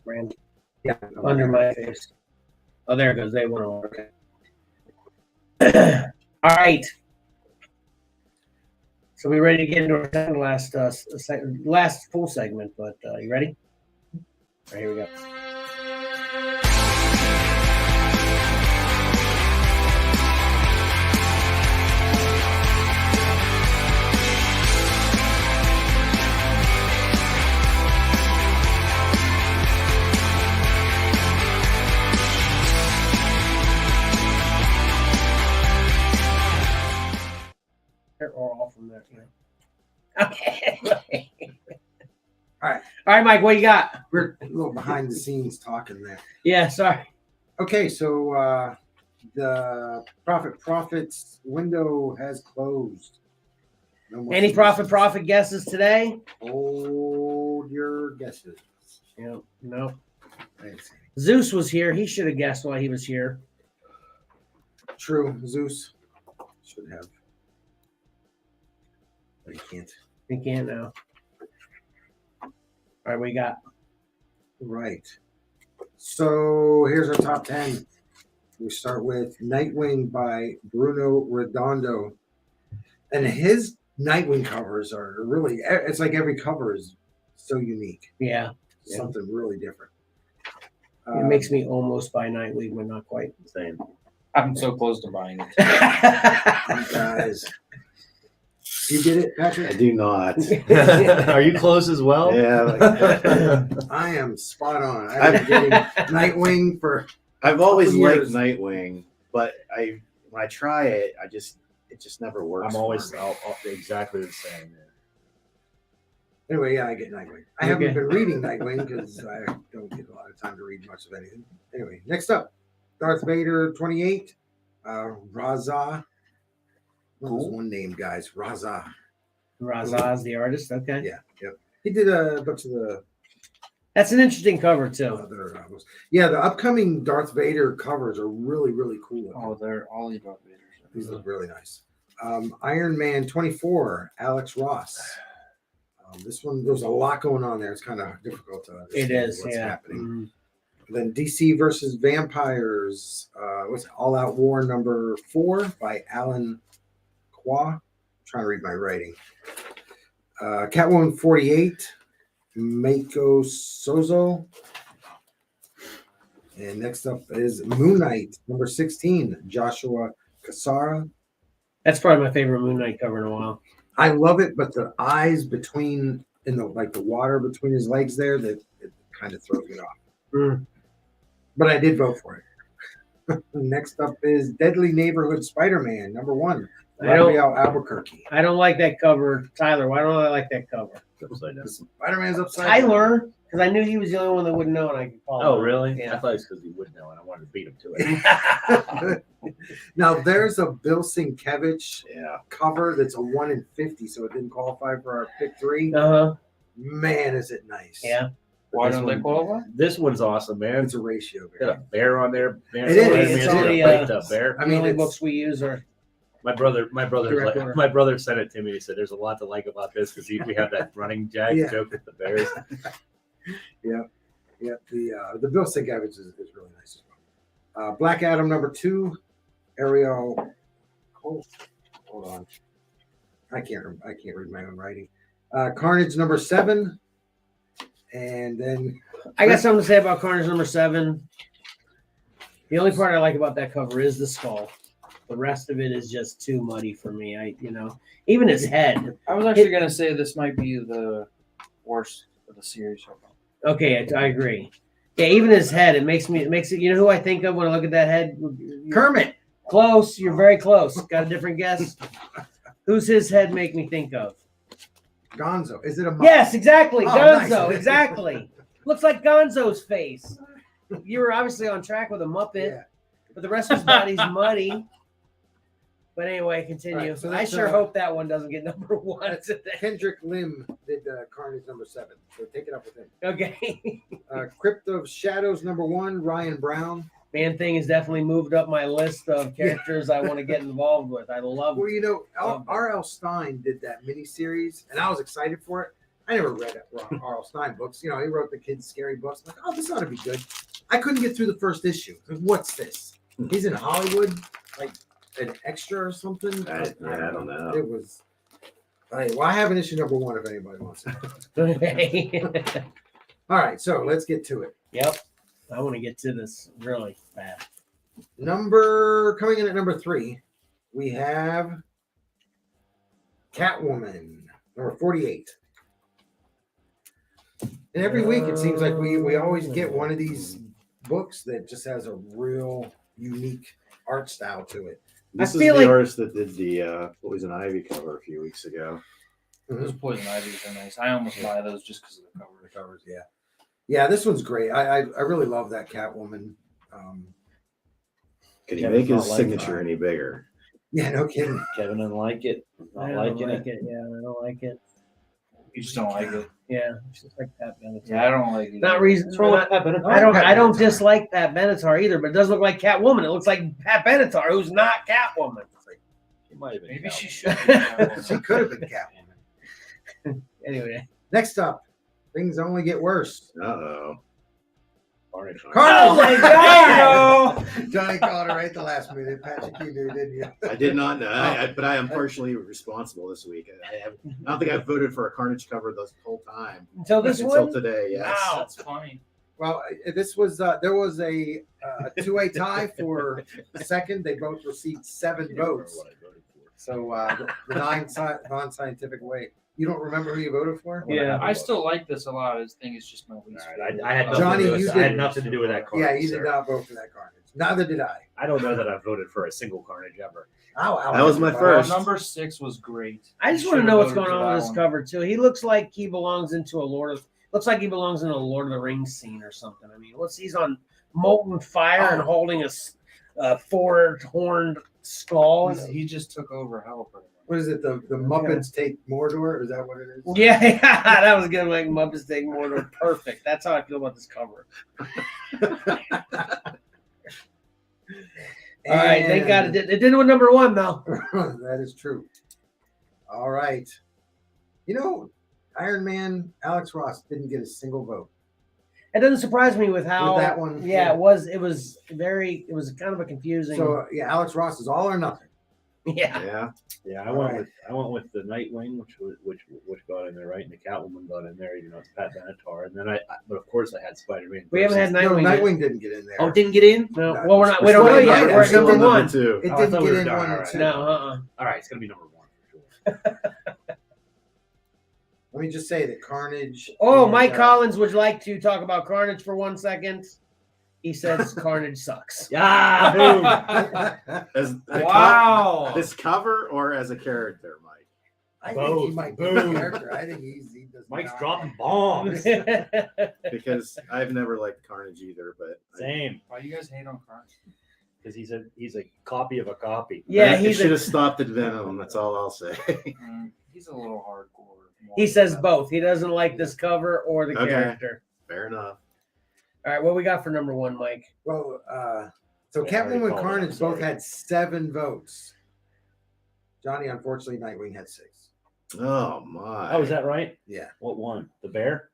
Brand Yeah. under my face. Oh, there it goes. They want to work it. All right. So we ready to get into our last full segment, but you ready? All right, here we go. Or all from there. Okay. All right, Mike. What you got? We're a little behind the scenes talking there. Yeah, sorry. Okay, so the profits window has closed. No more Any submissions. profit guesses today? Hold your guesses. Yeah, no. Thanks. Zeus was here. He should have guessed while he was here. True, Zeus should have. But he can't. He can't now. All right, what you got? Right. So here's our top 10. We start with Nightwing by Bruno Redondo. And his Nightwing covers are really, it's like every cover is so unique. Yeah. Something really different. It makes me almost buy Nightwing, but not quite. Same. I'm so close to buying it. You guys. You get it, I Patrick? do not. Are you close as well? Yeah. I am spot on. I've been getting Nightwing for I've always Couple liked years. Nightwing, but when I try it, it just never works. I'm for always me. exactly the same. Anyway, yeah, I get Nightwing. I haven't been reading Nightwing because I don't get a lot of time to read much of anything. Anyway, next up, Darth Vader 28, Raza. That was one name, guys. Raza. Razaz, the artist. Okay. Yeah, yep. He did a bunch of the That's an interesting cover, too. other novels. Yeah, the upcoming Darth Vader covers are really, really cool. Oh, they're all these Darth Vaders. These look really nice. Iron Man 24, Alex Ross. This one, there's a lot going on there. It's kind of difficult to understand It is, what's yeah. happening. Mhm. Then DC versus Vampires. What's it? All Out War number 4 by Alan Qua. I'm trying to read my writing. Catwoman 48, Mako Sozo. And next up is Moon Knight number 16, Joshua Cassara. That's probably my favorite Moon Knight cover in a while. I love it, but the eyes between in the like the water between his legs there, that it kind of throws me off. Mm. But I did vote for it. Next up is Deadly Neighborhood Spider-Man #1. I don't- Raphael Albuquerque. I don't like that cover, Tyler. Why don't I like that cover? Upside down. Spider-Man's upside down. Tyler, because I knew he was the only one that wouldn't know, and I could call Oh, him. really? I Yeah. thought it was because he would know, and I wanted to beat him to it. Now there's a Bill Sienkiewicz Yeah. cover that's a 1 in 50, so it didn't qualify for our pick 3. Uh-huh. Man, is it nice! Yeah. But Why this don't they one- qualify? This one's awesome, man. It's a ratio. Got a bear on there. Man, It is. Spider-Man's It's gonna only, break the bear. I The mean, only it's- books we use are My brother Direct order. my brother sent it to me. He said, "There's a lot to like about this because we have that running jack Yeah. joke with the bears." Yeah, the Bill Sienkiewicz is really nice as well. Black Adam #2, Ariel. Hold on, I can't read my own writing. Carnage #7, and then I got something to say about Carnage #7. The only part I like about that cover is the skull. The rest of it is just too muddy for me. Even his head. I was actually gonna say this might be the worst of the series so far. Okay, I agree. Yeah, even his head. It makes it. You know who I think of when I look at that head? Kermit. Close. You're very close. Got a different guess? Who's his head make me think of? Gonzo. Is it a Muppet? Yes, exactly. Oh, Gonzo. nice. Exactly. Looks like Gonzo's face. You were obviously on track with a Muppet, Yeah. but the rest of his body's muddy. But anyway, continue. All right, so I that's, sure hope that one doesn't get #1 today. Kendrick Lim did Carnage #7, so take it up with him. Okay. Crypt of Shadows #1, Ryan Brown. Man Thing has definitely moved up my list of characters I want to get involved with. I love Well, you know, Oh. R.L. Stein did that miniseries, and I was excited for it. I never read R.L. Stein books. You know, he wrote the kids' scary books. I'm like, oh, this ought to be good. I couldn't get through the first issue. Like, what's this? He's in Hollywood, like an extra or something. I don't know. It was. Well, I have an issue #1 if anybody wants it. it. All right, so let's get to it. Yep. I want to get to this really bad. Coming in at #3, we have Catwoman #48. And every week it seems like we always get one of these books that just has a real unique art style to it. This I is feel the like- artist that did the Poison Ivy cover a few weeks ago. Those poison ivies are nice. I almost buy those just because of the cover. Covers, yeah. Yeah, this one's great. I really love that Catwoman. Can he Kevin's make his not like signature that. any bigger? Yeah, no kidding. Kevin didn't like it. Not I don't liking like it. it. Yeah, I don't like it. You just don't like it. Yeah, it's just like Pat Benatar. Yeah, I don't like it. Not reason. What's wrong with Pat Benatar? I don't Benatar. dislike Pat Benatar either, but it does look like Catwoman. It looks like Pat Benatar, who's not Catwoman. She might have been Maybe she Catwoman. should. She could have been Catwoman. Anyway. Next up, things only get worse. Uh-oh. Carnage. Oh my God! Johnny called her right at the last minute. Patrick, you knew, didn't you? I did not know, but I am partially responsible this week. I don't think I've voted for a Carnage cover the whole time Until this until one? today. Yes. Wow. That's funny. Well, this was there was a two-way tie for second. They both received 7 votes. What I voted for. So the non-scientific way. You don't remember who you voted for? Yeah. I still like this a lot. His thing is just my least All right, favorite. I had nothing Johnny, to do with, you I had did- nothing to do with that Carnage. Yeah, you did sir. not vote for that Carnage. Neither did I. I don't know that I voted for a single Carnage ever. That was my Well, first. #6 was great. I just You want to should've know what's voted going for on with that this one. cover too. He looks like he belongs into a looks like he belongs in a Lord of the Rings scene or something. I mean, he's on molten fire and holding a 4-horned skull. He just took over hell pretty much. What is it? The Muppets take Mordor? Is that what it is? Yeah, that was good. Like Muppets Take Mordor. Perfect. That's how I feel about this cover. All right, thank God it didn't win #1 though. That is true. All right. You know, Iron Man, Alex Ross didn't get a single vote. It doesn't surprise me with how With that one, Yeah, yeah. it was kind of a confusing. So yeah, Alex Ross is all or nothing. Yeah. Yeah. I went with the Nightwing, which got in there, right? And the Catwoman got in there, it's Pat Benatar. And then but of course I had Spider-Man. We haven't had No, Nightwing. yet. Nightwing didn't get in there. Oh, it didn't get in? No. No, Well, we're not. we're We don't know still yet. at We're at number number one. two. It Oh, I didn't thought we get were in done. 1 and All right. 2. No. All right, it's gonna be number one for sure. Let me just say that Carnage. Oh, and, Mike Collins would like to talk about Carnage for 1 second. He says Carnage sucks. Yeah, boom. As the Wow. this cover or as a character, Mike? I think he Both. might be a Boom. character. I think he does. Mike's not. dropping bombs. Because I've never liked Carnage either, but Same, Why you guys hate on Carnage? because he's a copy of a copy. Yeah, he he's should a, have stopped at Venom. That's all I'll say. He's a little hardcore. he says both. He doesn't like this cover or the Okay. character. Fair enough. All right, what we got for number one, Mike? Well, so Yeah, I already Catwoman and called it, Carnage I'm both sorry. had 7 votes. Johnny, unfortunately, Nightwing had 6. Oh my. Oh, is that right? Yeah. What one? The bear?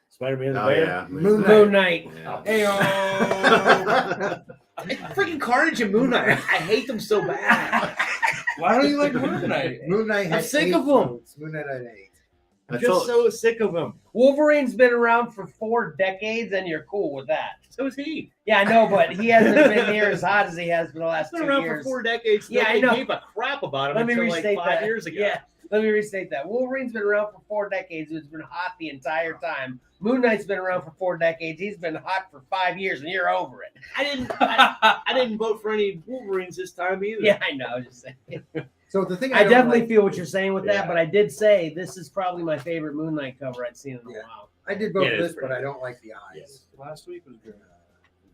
Spider-Man the Oh bear? yeah. Moon Knight. Moon Knight. Yeah. Freaking Carnage and Moon Knight. I hate them so bad. Why don't you like Moon Knight? Moon Knight had I'm sick 8 of 'em. votes. Moon Knight had 8. I'm I just told- so sick of them. Wolverine's been around for 4 decades, and you're cool with that. So is he. Yeah, I know, but he hasn't been near as hot as he has for the last He's 2 been around years. for 4 decades. Yeah, I Nobody know. gave a crap about him Let me until like restate 5 that. years ago. Yeah, let me restate that. Wolverine's been around for 4 decades. He's been hot the entire time. Moon Knight's been around for 4 decades. He's been hot for 5 years, and you're over it. I didn't vote for any Wolverines this time either. Yeah, I know. I was just saying. So the thing I don't definitely like- feel what you're saying with that, Yeah. but I did say this is probably my favorite Moon Knight cover I've seen in a Yeah. while. I did vote Yeah, for it is this, but pretty I don't like the eyes. Last week was good.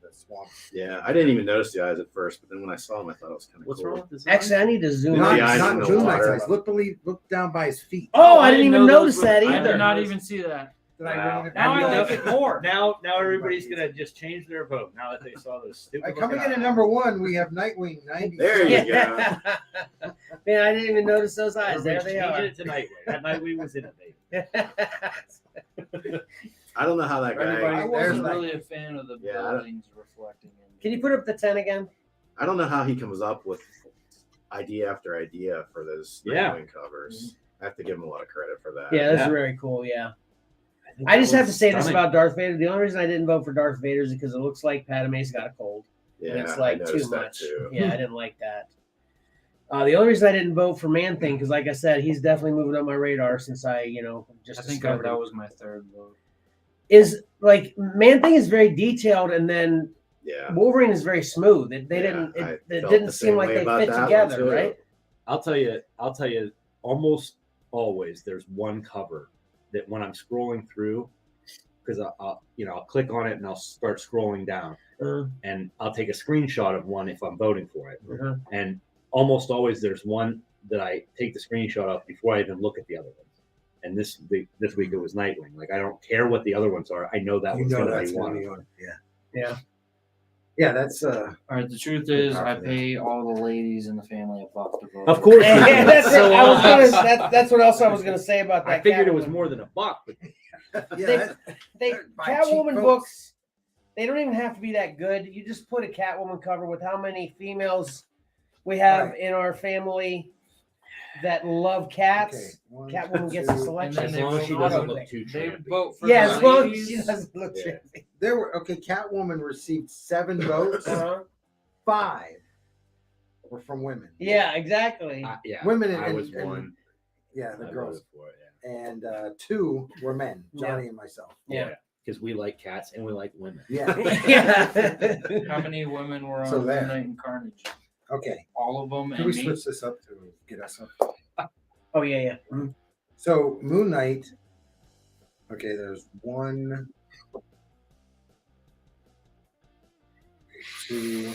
The swamp. Yeah, I didn't even notice the eyes at first, but then when I saw them, I thought it was kind of What's cool. wrong with this? Actually, I need to zoom The Not, in. eyes not in the Moon Knight's water. eyes. Look down by his feet. Oh, I I didn't didn't even know notice those that were- I either. did not even see that. Did I Wow. ruin it? Now I Have you like done- it more. Now everybody's gonna just change their vote now that they saw those stupid. Coming in looking at eyes. number 1, we have Nightwing 90. There you Yeah. Man, I didn't even notice those eyes. There Everybody's they changing are. it to Nightwing. That Nightwing was innovative. I don't know how that guy. I There's wasn't like- really a fan of the Yeah, I don't- buildings reflecting. Can you put up the 10 again? I don't know how he comes up with idea after idea for those Yeah. Nightwing covers. I have to give him a lot of credit for that. Yeah, that's Yeah. very cool. Yeah. think I that just have to was say this stunning. about Darth Vader. The only reason I didn't vote for Darth Vader is because it looks like Padme's got a cold. Yeah, And it's I like too noticed that much. too. Yeah, I didn't like that. The only reason I didn't vote for Man Thing, because like I said, he's definitely moving up my radar since I just I think discovered that him. was my third vote. Is like Man Thing is very detailed, and then Yeah. Wolverine is very smooth. It I it felt didn't the seem same like way they about fit that one, together, too. right? I'll tell you, almost always there's one cover that when I'm scrolling through, because I'll click on it and I'll start scrolling down, and I'll take a screenshot of one if I'm voting for it. Uh-huh. And almost always there's one that I take the screenshot of before I even look at the other ones. And this week it was Nightwing. Like I don't care what the other ones are. I know that You one's know gonna that's be gonna one. be on. Yeah. Yeah. Yeah, that's All right, the truth is, I Confident. pay all the ladies in the family a buck to vote. Of course. you Yeah, do. that's So, I was gonna. That's what else I was gonna say about that. I figured it was Catwoman. more than a buck, but yeah, They- that's- They Buy Catwoman cheap books. They don't even have to be that good. You just put a Catwoman cover with how many females we have Right. in our family that love cats. okay, 1, Catwoman gets a 2. selection. And as then long they as she vote doesn't on look it. too They trampy. vote for Yeah, the as long as ladies. she doesn't look Yeah. trippy. There were Catwoman received 7 votes. Uh-huh. 5 were from women. Yeah, exactly. Yeah, Women I and- was and- one. Yeah, the I girls. voted for it, yeah. And 2 were men, Johnny and myself. Yeah. Because we like cats and we like women. Yeah. Yeah. How many women were on So there. Moon Knight and Carnage? Okay. All of them Can and we me? switch this up to get us up? Oh yeah, yeah. Mhm. So Moon Knight. Okay, there's 1, 2.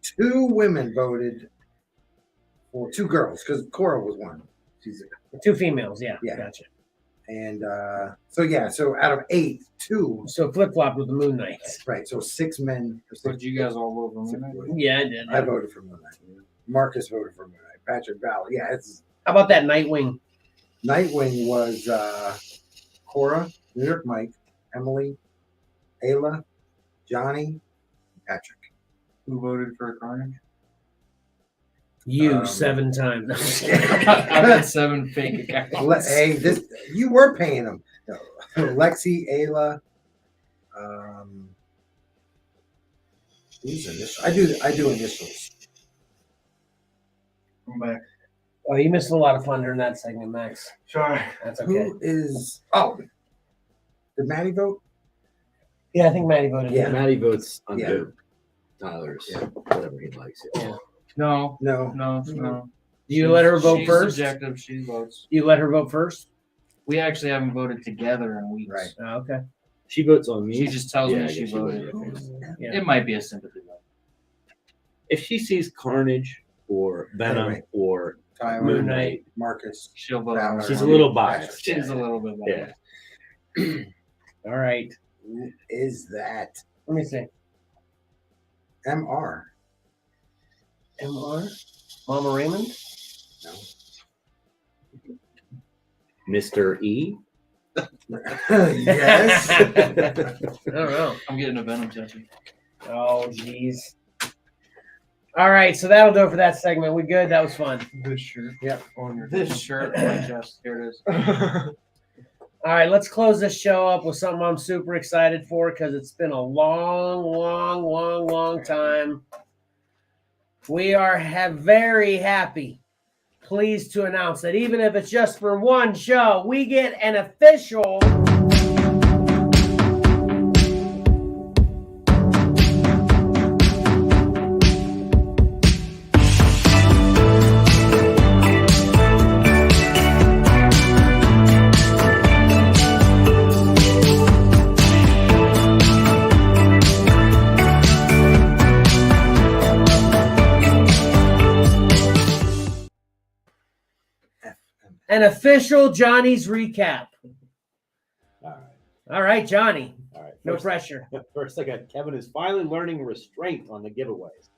2 women voted for 2 girls because Cora was one. She's 2 females. Yeah. Yeah. Gotcha. and so out of 8, 2. So flip flop with the Moon Knight. Right, so 6 men. So did you guys all vote for Moon Knight? Yeah, I did. I voted for Moon Knight. Marcus voted for Moon Knight. Patrick Ballard. Yeah, it's How about that Nightwing? Nightwing was Cora, New York Mike, Emily, Ayla, Johnny, Patrick. Who voted for Carnage? You 7 times. I've got 7 fake accounts. Hey, you were paying them. Lexi, Ayla. Who's initials? I do initials. Come back. Oh, you missed a lot of fun during that segment, Max. Sorry. That's okay. Who is? Oh, did Maddie vote? Yeah, I think Maddie voted. Yeah. Maddie votes under Yeah. Tyler's, Yeah. whatever he likes. Yeah. No, No. no. You let her vote She's first? Subjective. She votes. You let her vote first? We actually haven't voted together in weeks. Right. Oh, okay. She votes on me. She just tells Yeah, me I she guess voted. Yeah. It might be a sympathy vote. If she sees Carnage or Venom Right. or Tyler, Moon Knight, Marcus. She'll vote. Valor. she's a little biased. She's a little bit Yeah. biased. All right. Who is that? Let me see. MR. MR? Mama Raymond? No. Mr. E. Yes. I don't know. I'm getting a Venom tattoo. Oh, jeez. All right, so that'll do it for that segment. We good? That was fun. This shirt. Yep. On your This shirt on my chest. Here it is. All right, let's close this show up with something I'm super excited for because it's been a long time. We are very happy, pleased to announce that even if it's just for one show, we get an official Johnny's recap. All right. All right, Johnny. All right. No First, pressure. first I got Kevin is finally learning restraint on the giveaways.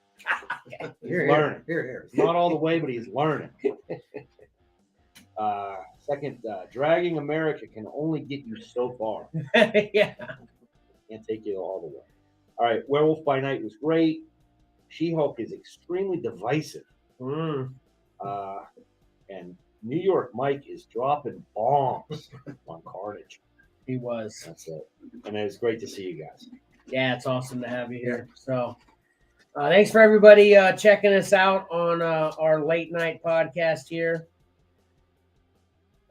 He's Here, learning. here. It's not all the way, but he's learning. Second, dragging America can only get you so far. Yeah. Can't take you all the way. All right, Werewolf by Night was great. She-Hulk is extremely divisive. Mm. And New York Mike is dropping bombs on Carnage. He was. That's it. And it's great to see you guys. Yeah, it's awesome to have you here. So, thanks for everybody checking us out on our late night podcast here.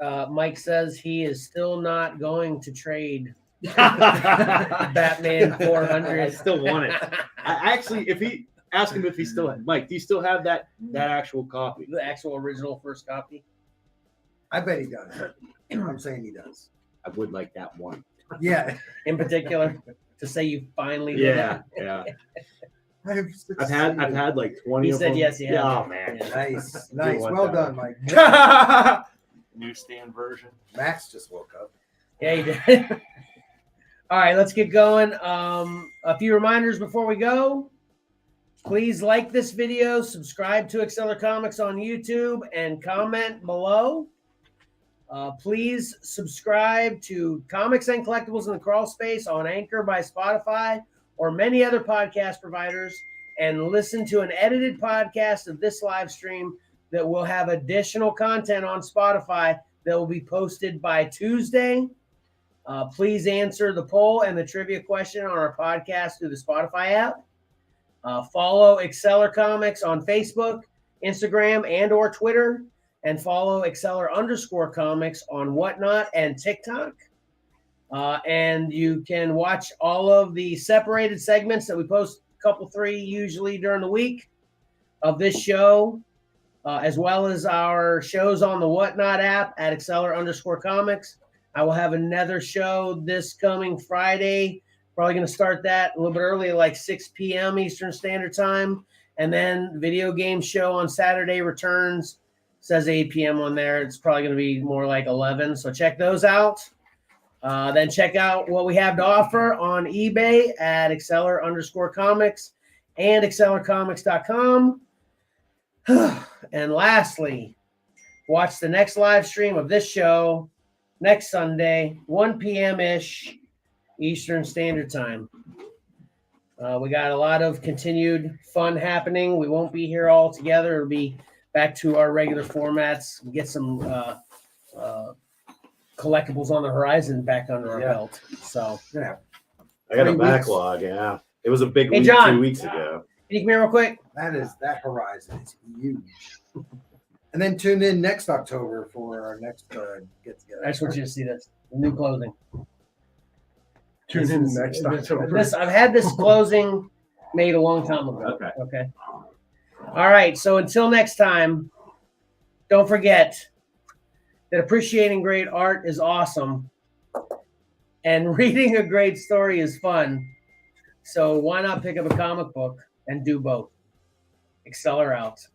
Mike says he is still not going to trade Batman 400. I still want it. I actually, if he ask him if he still had Mike, do you still have that actual copy? The actual original first copy. I bet he does. I'm saying he does. I would like that one. Yeah. In particular, to say you finally did Yeah, it. yeah. I've I've had like 20 He of said them. yes, he had. Yeah, oh man. Yeah. Nice, nice. want Well that done, one. Mike. Newsstand version. Max just woke up. Yeah, he did. All right, let's get going. A few reminders before we go. Please like this video, subscribe to Xcellar Comics on YouTube, and comment below. Please subscribe to Comics and Collectibles in the Crawl Space on Anchor by Spotify or many other podcast providers, and listen to an edited podcast of this live stream that will have additional content on Spotify that will be posted by Tuesday. Please answer the poll and the trivia question on our podcast through the Spotify app. Follow Xcellar Comics on Facebook, Instagram, and or Twitter, and follow Xcellar_Comics on Whatnot and TikTok. And you can watch all of the separated segments that we post, a couple, 3 usually during the week of this show, as well as our shows on the Whatnot app at Xcellar_Comics. I will have another show this coming Friday. Probably going to start that a little bit early, like 6 p.m. Eastern Standard Time. And then video game show on Saturday returns. Says 8 p.m. on there. It's probably going to be more like 11. So check those out. Then check out what we have to offer on eBay at Xcellar_Comics and XcellarComics.com. And lastly, watch the next live stream of this show next Sunday, 1 p.m. ish Eastern Standard Time. We got a lot of continued fun happening. We won't be here all together. It'll be back to our regular formats. Get some collectibles on the horizon back under our belt. So, Yeah. I got 3 a weeks. backlog. Yeah, it was a big Hey, week John. 2 weeks ago. can you come here real quick? That horizon is huge. And then tune in next October for our next get together. I just want you to see this. The new clothing. Tune This in is- next this- October. I've had this closing made a long time ago. Okay. All right. So until next time, don't forget that appreciating great art is awesome, and reading a great story is fun. So why not pick up a comic book and do both? Xcellar out.